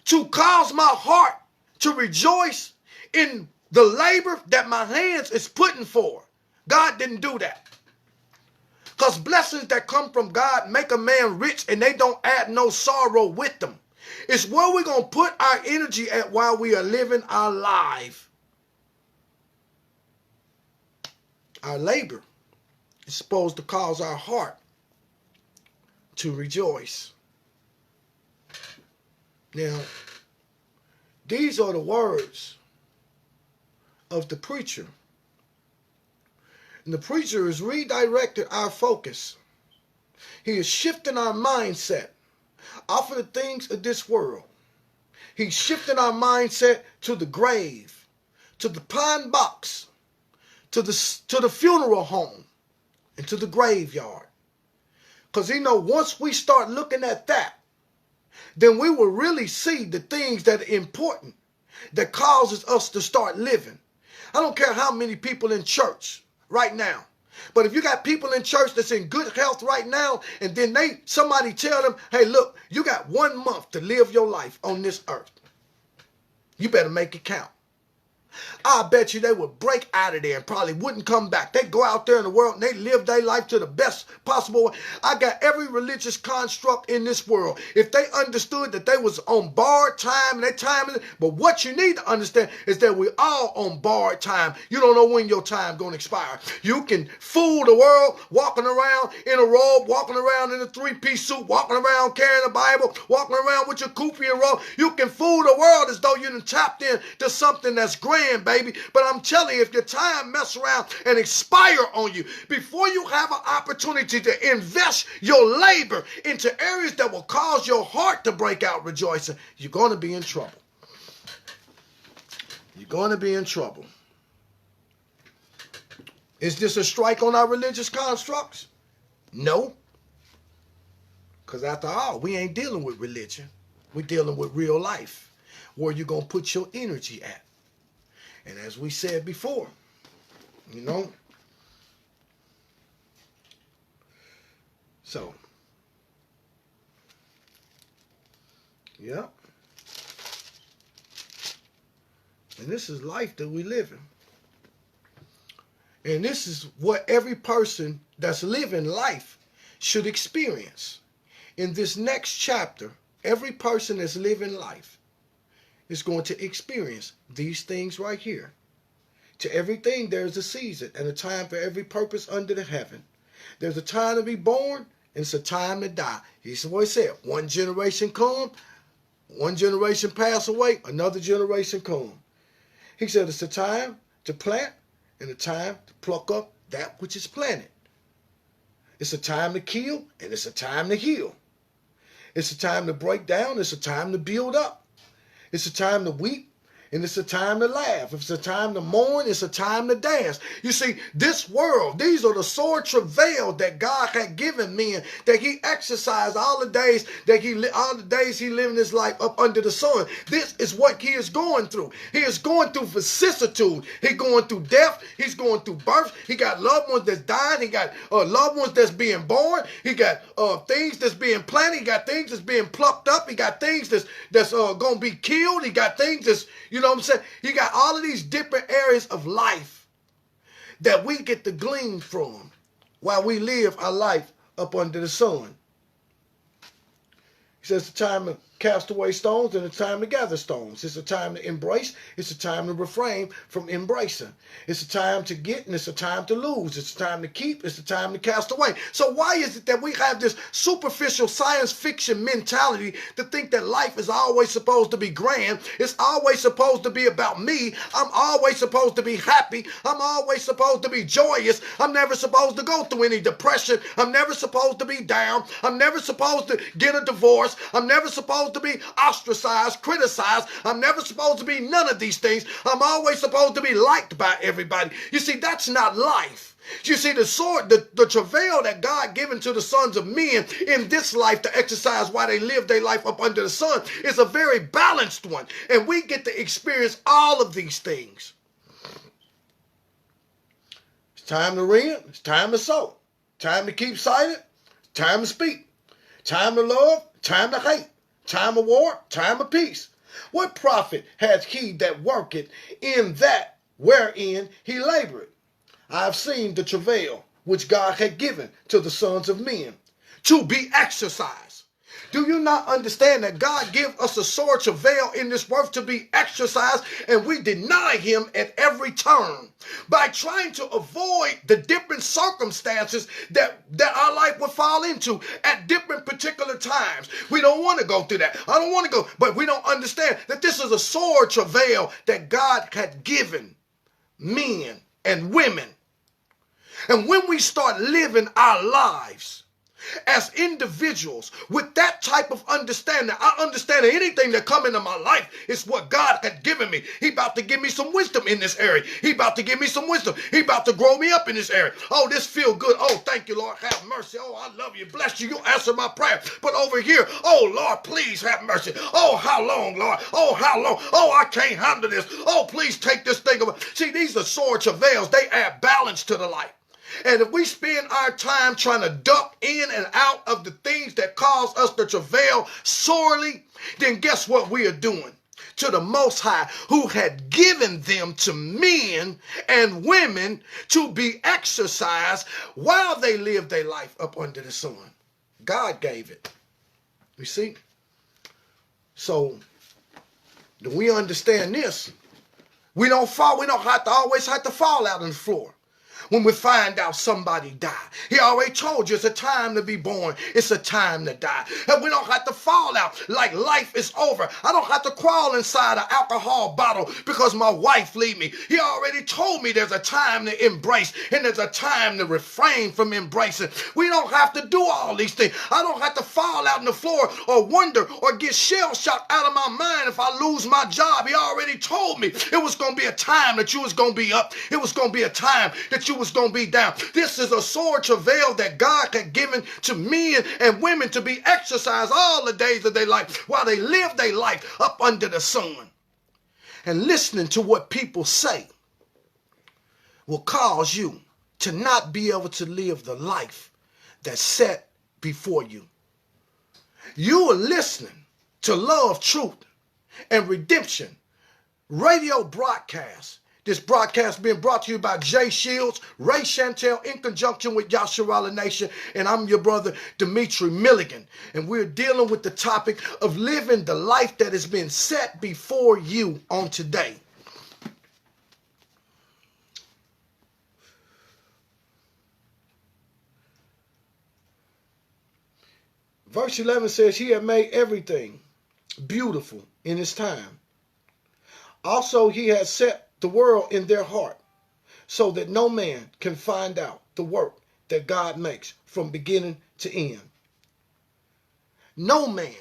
to cause my heart to rejoice in the labor that my hands is putting for, God didn't do that. Because blessings that come from God make a man rich, and they don't add no sorrow with them. It's where we're going to put our energy at while we are living our life. Our labor is supposed to cause our heart to rejoice. Now, these are the words of the preacher. And the preacher has redirected our focus. He is shifting our mindset off of the things of this world. He's shifting our mindset to the grave, to the pine box, to the funeral home, and to the graveyard. Because he know once we start looking at that, then we will really see the things that are important that causes us to start living. I don't care how many people in church right now, but if you got people in church that's in good health right now, and then somebody tell them, hey, look, you got 1 month to live your life on this earth. You better make it count. I bet you they would break out of there and probably wouldn't come back. They go out there in the world and they live their life to the best possible way. I got every religious construct in this world. If they understood that they was on borrowed time and their time, but what you need to understand is that we all on borrowed time. You don't know when your time gonna expire. You can fool the world walking around in a robe, walking around in a 3-piece suit, walking around carrying a Bible, walking around with your kufi and robe. You can fool the world as though you done tapped in to something that's grand, baby. But I'm telling you, if your time mess around and expire on you, before you have an opportunity to invest your labor into areas that will cause your heart to break out rejoicing, you're going to be in trouble. You're going to be in trouble. Is this a strike on our religious constructs? No. Because after all, we ain't dealing with religion. We're dealing with real life. Where you going to put your energy at? And as we said before, you know, so, yeah. And this is life that we live in. And this is what every person that's living life should experience. In this next chapter, every person that's living life is going to experience these things right here. To everything there's a season and a time for every purpose under the heaven. There's a time to be born and it's a time to die. He's what he said. One generation come, one generation pass away, another generation come. He said it's a time to plant and a time to pluck up that which is planted. It's a time to kill and it's a time to heal. It's a time to break down, it's a time to build up. It's a time to weep, and it's a time to laugh. If it's a time to mourn, it's a time to dance. You see, this world, these are the sore travail that God had given men, that he exercised all the days he lived his life up under the sun. This is what he is going through. He is going through vicissitude. He's going through death. He's going through birth. He got loved ones that's dying. He got loved ones that's being born. He got things that's being planted. He got things that's being plucked up. He got things that's going to be killed. He got things that's, you know what I'm saying? He got all of these different areas of life that we get to glean from while we live our life up under the sun. He says it's a time to cast away stones and it's time to gather stones. It's a time to embrace. It's a time to refrain from embracing. It's a time to get and it's a time to lose. It's a time to keep. It's a time to cast away. So why is it that we have this superficial science fiction mentality to think that life is always supposed to be grand? It's always supposed to be about me. I'm always supposed to be happy. I'm always supposed to be joyous. I'm never supposed to go through any depression. I'm never supposed to be down. I'm never supposed to get a divorce. I'm never supposed to be ostracized, criticized. I'm never supposed to be none of these things. I'm always supposed to be liked by everybody. You see, that's not life. You see, the travail that God given to the sons of men in this life to exercise while they live their life up under the sun is a very balanced one. And we get to experience all of these things. It's time to rent. It's time to sow. Time to keep silent. Time to speak. Time to love. Time to hate. Time of war, time of peace. What profit hath he that worketh in that wherein he laboureth? I have seen the travail which God had given to the sons of men to be exercised. Do you not understand that God give us a sore travail in this world to be exercised, and we deny him at every turn by trying to avoid the different circumstances that our life would fall into at different particular times? We don't want to go through that. I don't want to go, but we don't understand that this is a sore travail that God had given men and women. And when we start living our lives as individuals with that type of understanding. I understand that anything that come into my life is what God had given me. He about to give me some wisdom in this area. He about to give me some wisdom. He about to grow me up in this area. Oh, this feel good. Oh, thank you, Lord. Have mercy. Oh, I love you. Bless you. You answer my prayer. But over here, oh, Lord, please have mercy. Oh, how long, Lord? Oh, how long? Oh, I can't handle this. Oh, please take this thing away. See, these are sore travails. They add balance to the life. And if we spend our time trying to duck in and out of the things that cause us to travail sorely, then guess what we are doing to the Most High, who had given them to men and women to be exercised while they lived their life up under the sun. God gave it. You see? So, do we understand this? We don't always have to fall out on the floor when we find out somebody died. He already told you it's a time to be born. It's a time to die. And we don't have to fall out like life is over. I don't have to crawl inside an alcohol bottle because my wife leave me. He already told me there's a time to embrace and there's a time to refrain from embracing. We don't have to do all these things. I don't have to fall out on the floor or wonder or get shell shocked out of my mind if I lose my job. He already told me it was going to be a time that you was going to be up. It was going to be a time that you was going to be down. This is a sore travail that God had given to men and women to be exercised all the days of their life while they live their life up under the sun. And listening to what people say will cause you to not be able to live the life that's set before you. You are listening to Love, Truth, and Redemption radio broadcast. This broadcast being brought to you by Jay Shields, Ray Chantel, in conjunction with Yasharala Nation, and I'm your brother, Dimitri Milligan. And we're dealing with the topic of living the life that has been set before you on today. Verse 11 says, He had made everything beautiful in His time. Also, He has set the world in their heart, so that no man can find out the work that God makes from beginning to end. No man.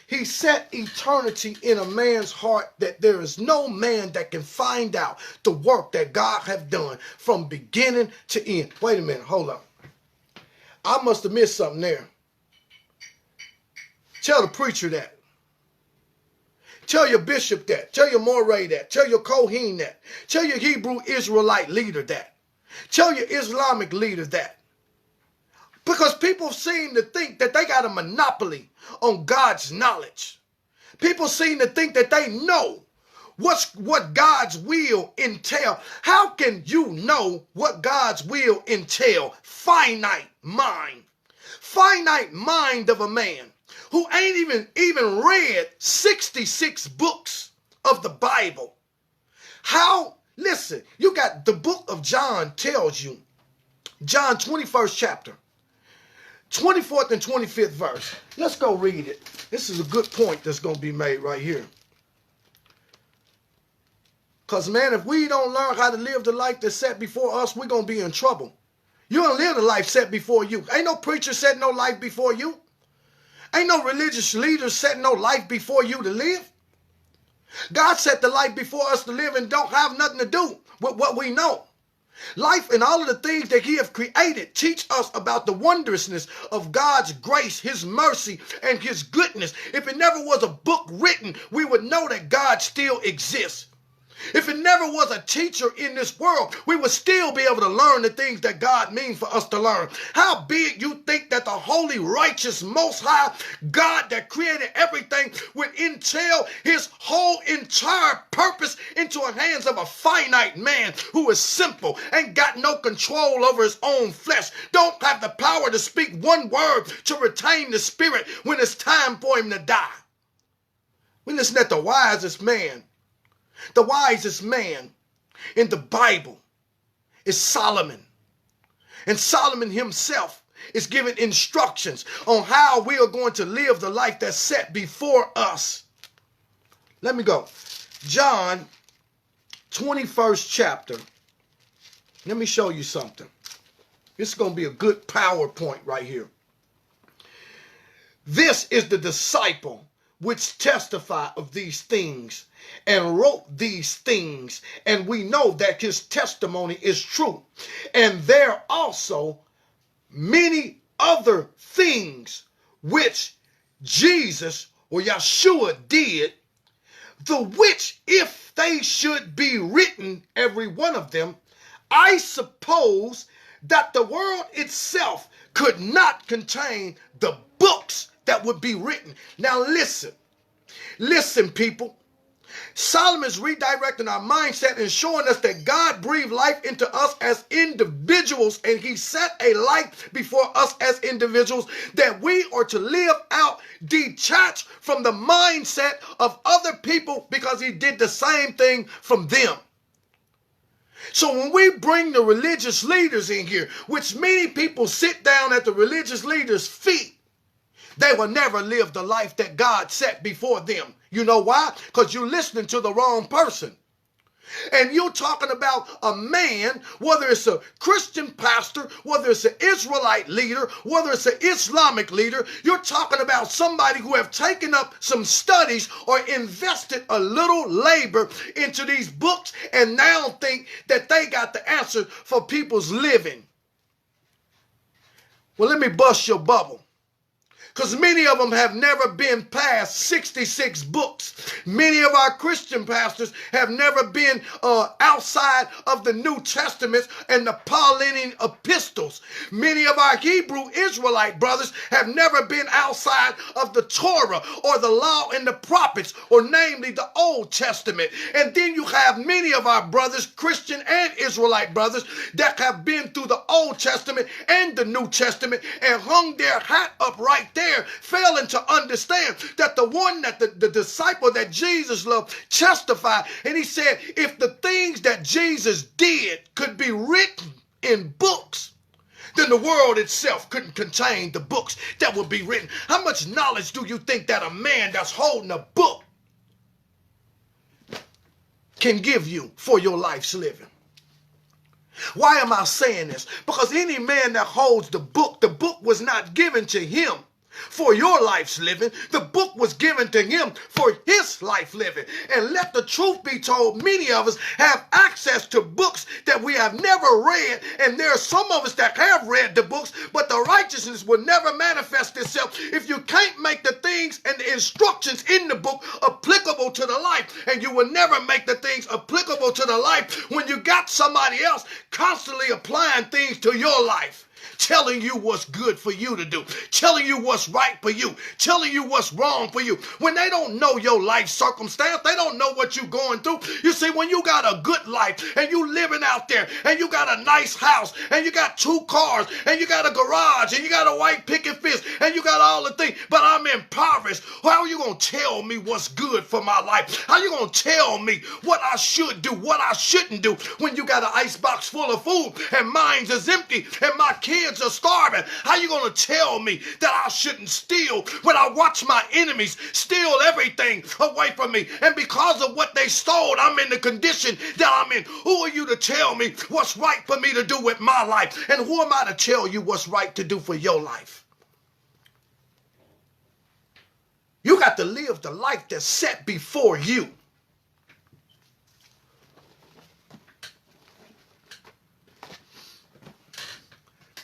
He set eternity in a man's heart that there is no man that can find out the work that God have done from beginning to end. Wait a minute, hold up. I must have missed something there. Tell the preacher that. Tell your bishop that. Tell your moray that. Tell your Kohen that. Tell your Hebrew Israelite leader that. Tell your Islamic leader that. Because people seem to think that they got a monopoly on God's knowledge. People seem to think that they know what God's will entail. How can you know what God's will entail? Finite mind. Finite mind of a man who ain't even read 66 books of the Bible. How? Listen, you got the book of John tells you, John 21st chapter, 24th and 25th verse. Let's go read it. This is a good point that's going to be made right here. Because, man, if we don't learn how to live the life that's set before us, we're going to be in trouble. You don't live the life set before you. Ain't no preacher set no life before you. Ain't no religious leader set no life before you to live. God set the life before us to live and don't have nothing to do with what we know. Life and all of the things that He have created teach us about the wondrousness of God's grace, His mercy, and His goodness. If it never was a book written, we would know that God still exists. If it never was a teacher in this world, we would still be able to learn the things that God means for us to learn. How big you think that the holy, righteous, most high God that created everything would entail His whole entire purpose into the hands of a finite man who is simple, ain't got no control over his own flesh, don't have the power to speak one word to retain the spirit when it's time for him to die. We listen at the wisest man. The wisest man in the Bible is Solomon. And Solomon himself is giving instructions on how we are going to live the life that's set before us. Let me go. John 21st chapter. Let me show you something. This is going to be a good PowerPoint right here. This is the disciple which testify of these things and wrote these things, and we know that his testimony is true. And there also many other things which Jesus or Yeshua did, the which if they should be written, every one of them, I suppose that the world itself could not contain the books that would be written. Now listen people. Solomon's redirecting our mindset and showing us that God breathed life into us as individuals, and he set a life before us as individuals that we are to live out detached from the mindset of other people, because he did the same thing from them. So when we bring the religious leaders in here, which many people sit down at the religious leaders' feet, they will never live the life that God set before them. You know why? Because you're listening to the wrong person. And you're talking about a man, whether it's a Christian pastor, whether it's an Israelite leader, whether it's an Islamic leader, you're talking about somebody who have taken up some studies or invested a little labor into these books and now think that they got the answer for people's living. Well, let me bust your bubble. Because many of them have never been past 66 books. Many of our Christian pastors have never been outside of the New Testament and the Pauline epistles. Many of our Hebrew Israelite brothers have never been outside of the Torah or the law and the prophets, or namely the Old Testament. And then you have many of our brothers, Christian and Israelite brothers, that have been through the Old Testament and the New Testament and hung their hat up right there, failing to understand that the one that the disciple that Jesus loved testified. And he said, if the things that Jesus did could be written in books, then the world itself couldn't contain the books that would be written. How much knowledge do you think that a man that's holding a book can give you for your life's living? Why am I saying this? Because any man that holds the book was not given to him for your life's living. The book was given to him for his life living. And let the truth be told, many of us have access to books that we have never read, and there are some of us that have read the books, but the righteousness will never manifest itself if you can't make the things and the instructions in the book applicable to the life. And you will never make the things applicable to the life when you got somebody else constantly applying things to your life, telling you what's good for you to do, telling you what's right for you, telling you what's wrong for you. When they don't know your life circumstance, they don't know what you're going through. You see, when you got a good life and you living out there and you got a nice house and you got 2 cars and you got a garage and you got a white picket fence and you got all the things, but I'm impoverished, how are you going to tell me what's good for my life? How are you going to tell me what I should do, what I shouldn't do, when you got an icebox full of food and mine's is empty and my kids are starving? How you going to tell me that I shouldn't steal when I watch my enemies steal everything away from me? And because of what they stole, I'm in the condition that I'm in. Who are you to tell me what's right for me to do with my life? And who am I to tell you what's right to do for your life? You got to live the life that's set before you.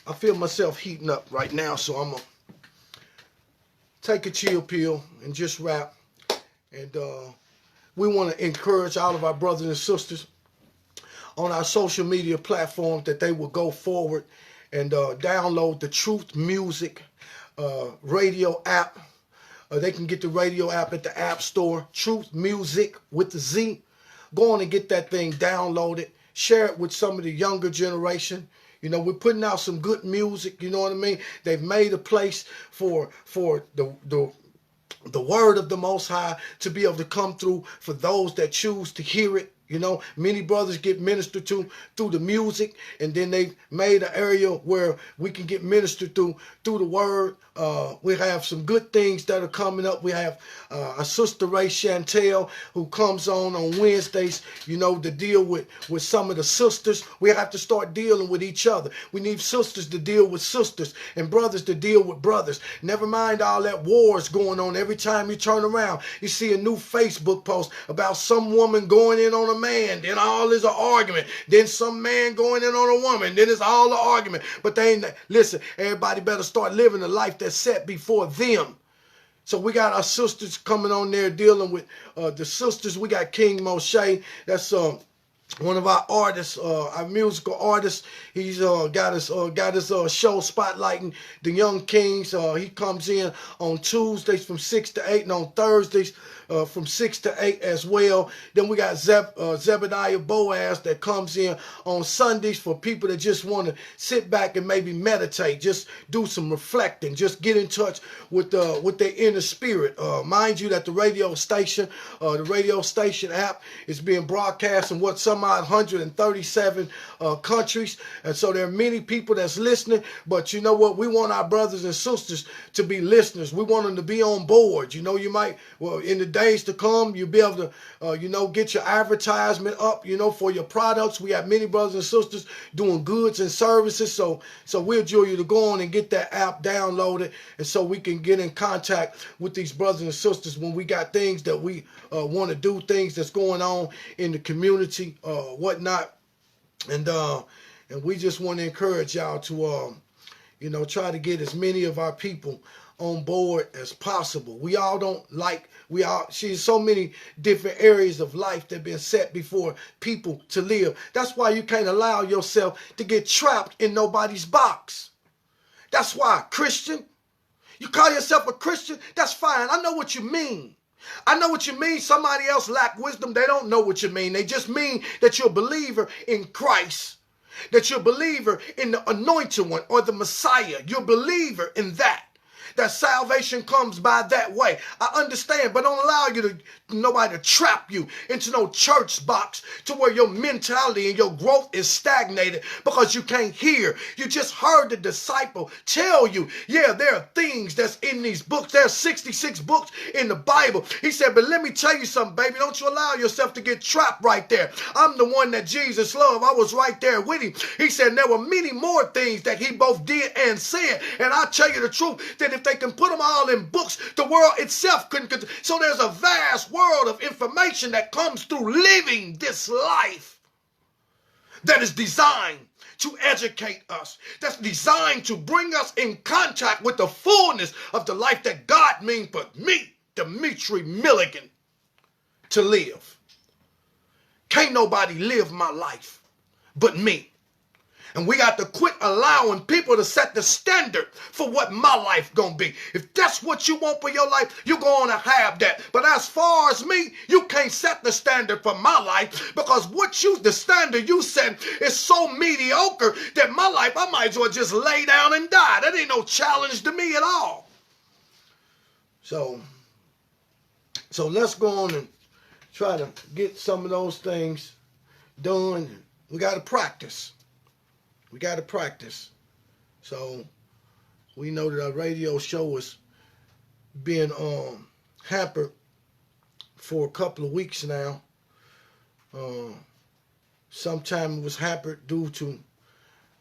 I feel myself heating up right now, so I'm going to take a chill pill and just wrap. And we want to encourage all of our brothers and sisters on our social media platforms that they will go forward and download the Truth Music radio app. They can get the radio app at the App Store, Truth Music with the Z. Go on and get that thing downloaded. Share it with some of the younger generation. You know, we're putting out some good music, you know what I mean? They've made a place for the word of the Most High to be able to come through for those that choose to hear it You know, many brothers get ministered to through the music, and then they made an area where we can get ministered through the word. We have some good things that are coming up. We have a sister Ray Chantel who comes on Wednesdays, you know, to deal with some of the sisters. We have to start dealing with each other. We need sisters to deal with sisters and brothers to deal with brothers. Never mind all that wars going on. Every time you turn around, you see a new Facebook post about some woman going in on a man. Then all is an argument. Then some man going in on a woman. Then it's all an argument. But they ain't, listen, everybody better start living the life that's set before them. So we got our sisters coming on there dealing with the sisters. We got King Moshe. That's one of our artists, our musical artists. He's got his show spotlighting the young kings. He comes in on Tuesdays from 6 to 8 and on Thursdays from 6 to 8 as well. Then we got Zebediah Boaz that comes in on Sundays for people that just want to sit back and maybe meditate, just do some reflecting, just get in touch with their inner spirit. Mind you that the radio station app is being broadcast in some 137 countries, and so there are many people that's listening. But you know what? We want our brothers and sisters to be listeners. We want them to be on board. You know, you might, in the days to come, you'll be able to, get your advertisement up, for your products. We have many brothers and sisters doing goods and services. So we'll adjure you to go on and get that app downloaded, and so we can get in contact with these brothers and sisters when we got things that we want to do, things that's going on in the community, whatnot. And we just want to encourage y'all to, try to get as many of our people on board as possible. She's so many different areas of life that have been set before people to live. That's why you can't allow yourself to get trapped in nobody's box. That's why, Christian, you call yourself a Christian, that's fine. I know what you mean. I know what you mean. Somebody else lack wisdom. They don't know what you mean. They just mean that you're a believer in Christ, that you're a believer in the anointed one or the Messiah. You're a believer in that salvation comes by that way. I understand, but don't allow nobody to trap you into no church box to where your mentality and your growth is stagnated because you can't hear. You just heard the disciple tell you, yeah, there are things that's in these books. There are 66 books in the Bible. He said, but let me tell you something, baby. Don't you allow yourself to get trapped right there. I'm the one that Jesus loved. I was right there with him. He said there were many more things that he both did and said. And I tell you the truth, that if they can put them all in books, the world itself couldn't. So there's a vast world of information that comes through living this life that is designed to educate us, that's designed to bring us in contact with the fullness of the life that God means for me, Demetri Milligan, to live. Can't nobody live my life but me. And we got to quit allowing people to set the standard for what my life gonna be. If that's what you want for your life, you're gonna have that. But as far as me, you can't set the standard for my life, because the standard you set is so mediocre that my life, I might as well just lay down and die. That ain't no challenge to me at all. So let's go on and try to get some of those things done. We got to practice. So we know that our radio show is being hampered for a couple of weeks now. Sometime it was hampered due to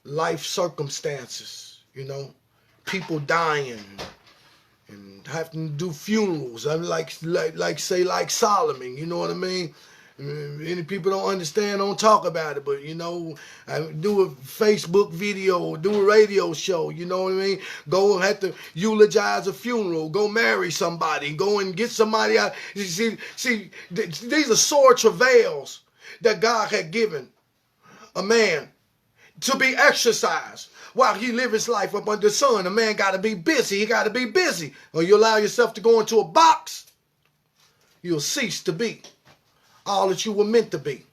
life circumstances, people dying and having to do funerals. I mean, like Solomon, you know what I mean? Any people don't understand, don't talk about it, but I do a Facebook video, do a radio show, you know what I mean? Go and have to eulogize a funeral, go marry somebody, go and get somebody out. See, these are sore travails that God had given a man to be exercised while he live his life up under the sun. A man got to be busy. He got to be busy. Or you allow yourself to go into a box, you'll cease to be all that you were meant to be.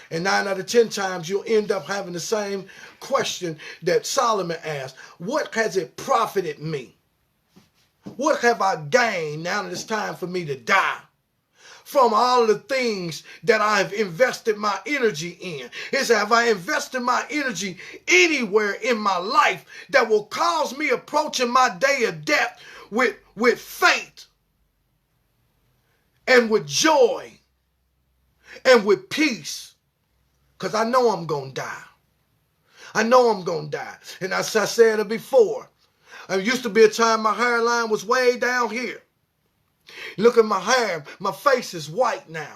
And 9 out of 10 times you'll end up having the same question that Solomon asked. What has it profited me? What have I gained now that it's time for me to die? from all of the things that I've invested my energy in. He said, have I invested my energy anywhere in my life that will cause me approaching my day of death with faith and with joy and with peace? Because I know I'm going to die. I know I'm going to die. And as I said it before, there used to be a time my hairline was way down here. Look at my hair. My face is white now.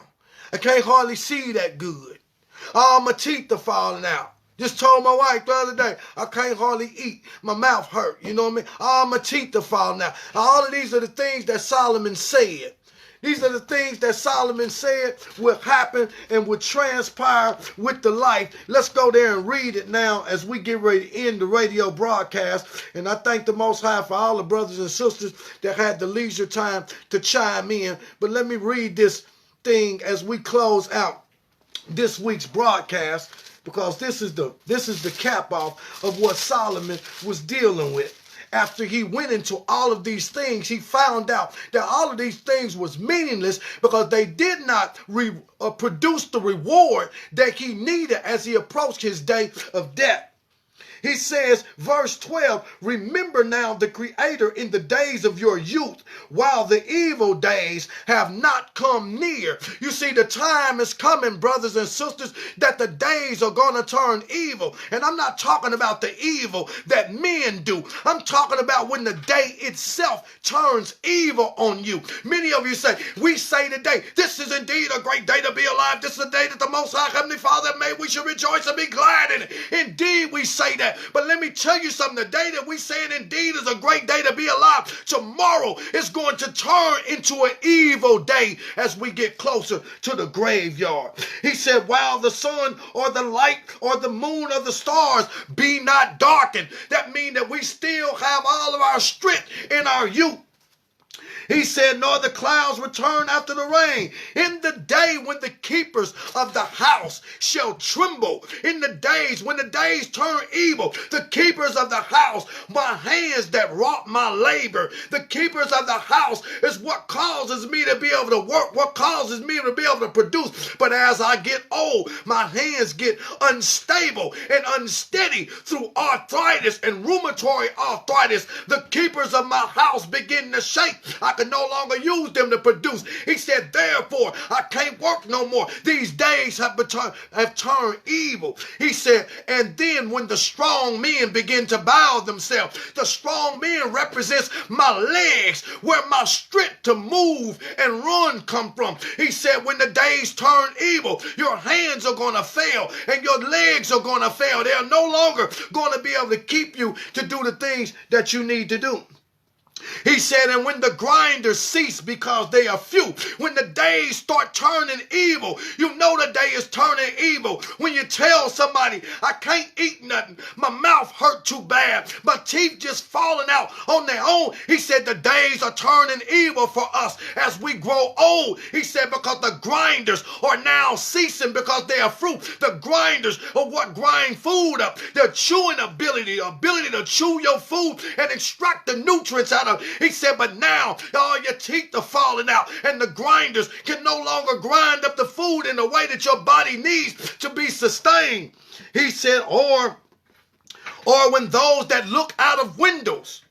I can't hardly see that good. All my teeth are falling out. Just told my wife the other day, I can't hardly eat. My mouth hurt. You know what I mean? All my teeth are falling out. All of these are the things that Solomon said. These are the things that Solomon said will happen and will transpire with the life. Let's go there and read it now as we get ready to end the radio broadcast. And I thank the Most High for all the brothers and sisters that had the leisure time to chime in. But let me read this thing as we close out this week's broadcast, because this is the cap off of what Solomon was dealing with. After he went into all of these things, he found out that all of these things was meaningless because they did not produce the reward that he needed as he approached his day of death. He says, verse 12, remember now the Creator in the days of your youth, while the evil days have not come near. You see, the time is coming, brothers and sisters, that the days are going to turn evil. And I'm not talking about the evil that men do. I'm talking about when the day itself turns evil on you. Many of you say, we say today, this is indeed a great day to be alive. This is a day that the Most High Heavenly Father made. We should rejoice and be glad in it. Indeed, we say that. But let me tell you something. The day that we say it indeed is a great day to be alive, tomorrow is going to turn into an evil day as we get closer to the graveyard. He said, while the sun or the light or the moon or the stars be not darkened. That means that we still have all of our strength in our youth. He said, nor the clouds return after the rain. In the day when the keepers of the house shall tremble, in the days when the days turn evil, the keepers of the house, my hands that wrought my labor, the keepers of the house is what causes me to be able to work, what causes me to be able to produce. But as I get old, my hands get unstable and unsteady through arthritis and rheumatoid arthritis. The keepers of my house begin to shake. I can no longer use them to produce. He said, therefore, I can't work no more. These days have turned evil. He said, and then when the strong men begin to bow themselves, the strong men represents my legs, where my strength to move and run come from. He said, when the days turn evil, your hands are going to fail and your legs are going to fail. They are no longer going to be able to keep you to do the things that you need to do. He said, and when the grinders cease because they are few, when the days start turning evil, you know the day is turning evil. When you tell somebody, I can't eat nothing, my mouth hurt too bad, my teeth just falling out on their own. He said, the days are turning evil for us as we grow old. He said, because the grinders are now ceasing because they are fruit. The grinders are what grind food up. The chewing ability to chew your food and extract the nutrients out of. He said, but now all your teeth are falling out and the grinders can no longer grind up the food in the way that your body needs to be sustained. He said, or when those that look out of windows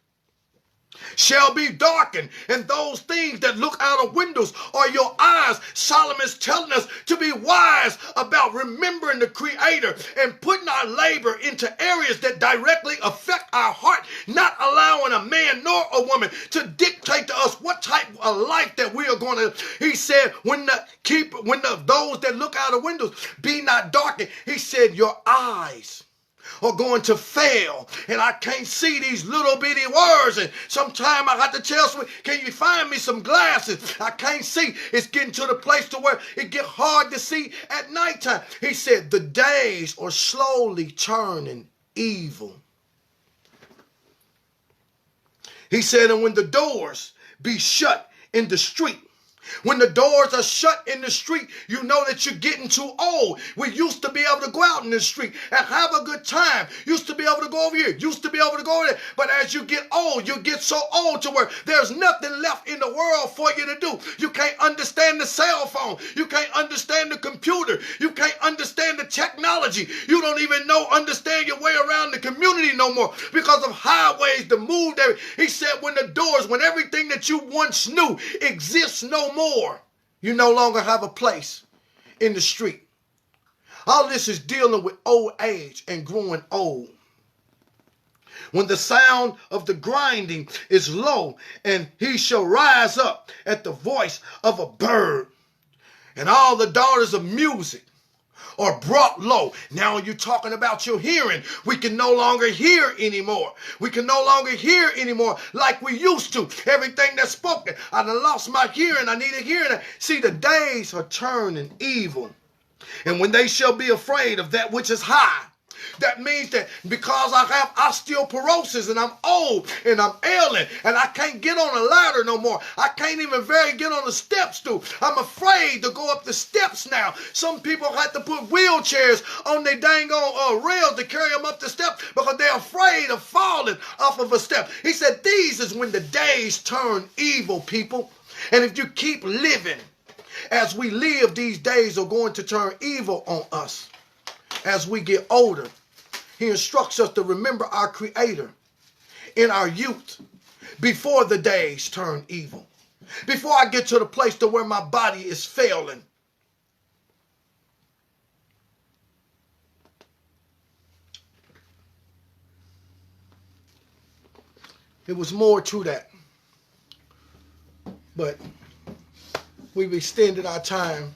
shall be darkened, and those things that look out of windows are your eyes. Solomon's telling us to be wise about remembering the Creator and putting our labor into areas that directly affect our heart, not allowing a man nor a woman to dictate to us what type of life that we are going to. He said, those that look out of windows be not darkened. He said, your eyes are going to fail, and I can't see these little bitty words, and sometimes I have to tell someone, can you find me some glasses? I can't see. It's getting to the place to where it get hard to see at nighttime. He said the days are slowly turning evil. He said, and when the doors be shut in the street, When the doors are shut in the street, you know that you're getting too old. We used to be able to go out in the street and have a good time. Used to be able to go over here. Used to be able to go over there. But as you get old, you get so old to where there's nothing left in the world for you to do. You can't understand the cell phone. You can't understand the computer. You can't understand the technology. You don't even understand your way around the community no more because of highways, the move there. He said when everything that you once knew exists no more, you no longer have a place in the street. All this is dealing with old age and growing old. When the sound of the grinding is low, and he shall rise up at the voice of a bird, and all the daughters of music are brought low. Now you're talking about your hearing. We can no longer hear anymore. We can no longer hear anymore like we used to. Everything that's spoken, I done lost my hearing. I need a hearing. See, the days are turning evil. And when they shall be afraid of that which is high, that means that because I have osteoporosis and I'm old and I'm ailing and I can't get on a ladder no more. I can't even get on the steps too. I'm afraid to go up the steps now. Some people have to put wheelchairs on their dang on rails to carry them up the steps because they're afraid of falling off of a step. He said these is when the days turn evil, people. And if you keep living as we live, these days are going to turn evil on us. As we get older, he instructs us to remember our Creator in our youth before the days turn evil. Before I get to the place to where my body is failing. It was more to that. But we've extended our time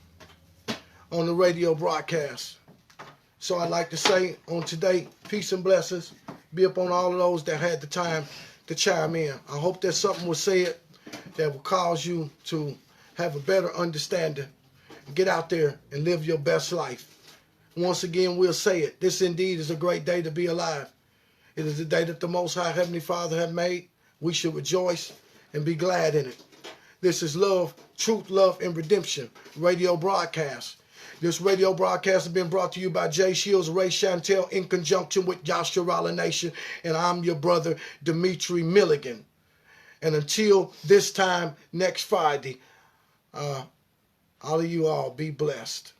on the radio broadcast. So I'd like to say on today, peace and blessings be upon all of those that had the time to chime in. I hope that something was said that will cause you to have a better understanding. Get out there and live your best life. Once again, we'll say it. This indeed is a great day to be alive. It is a day that the Most High Heavenly Father have made. We should rejoice and be glad in it. This is Love, Truth, Love, and Redemption radio broadcast. This radio broadcast has been brought to you by Jay Shields, Ray Chantel, in conjunction with Yasharala Nation, and I'm your brother, Dimitri Milligan. And until this time next Friday, all of you all be blessed.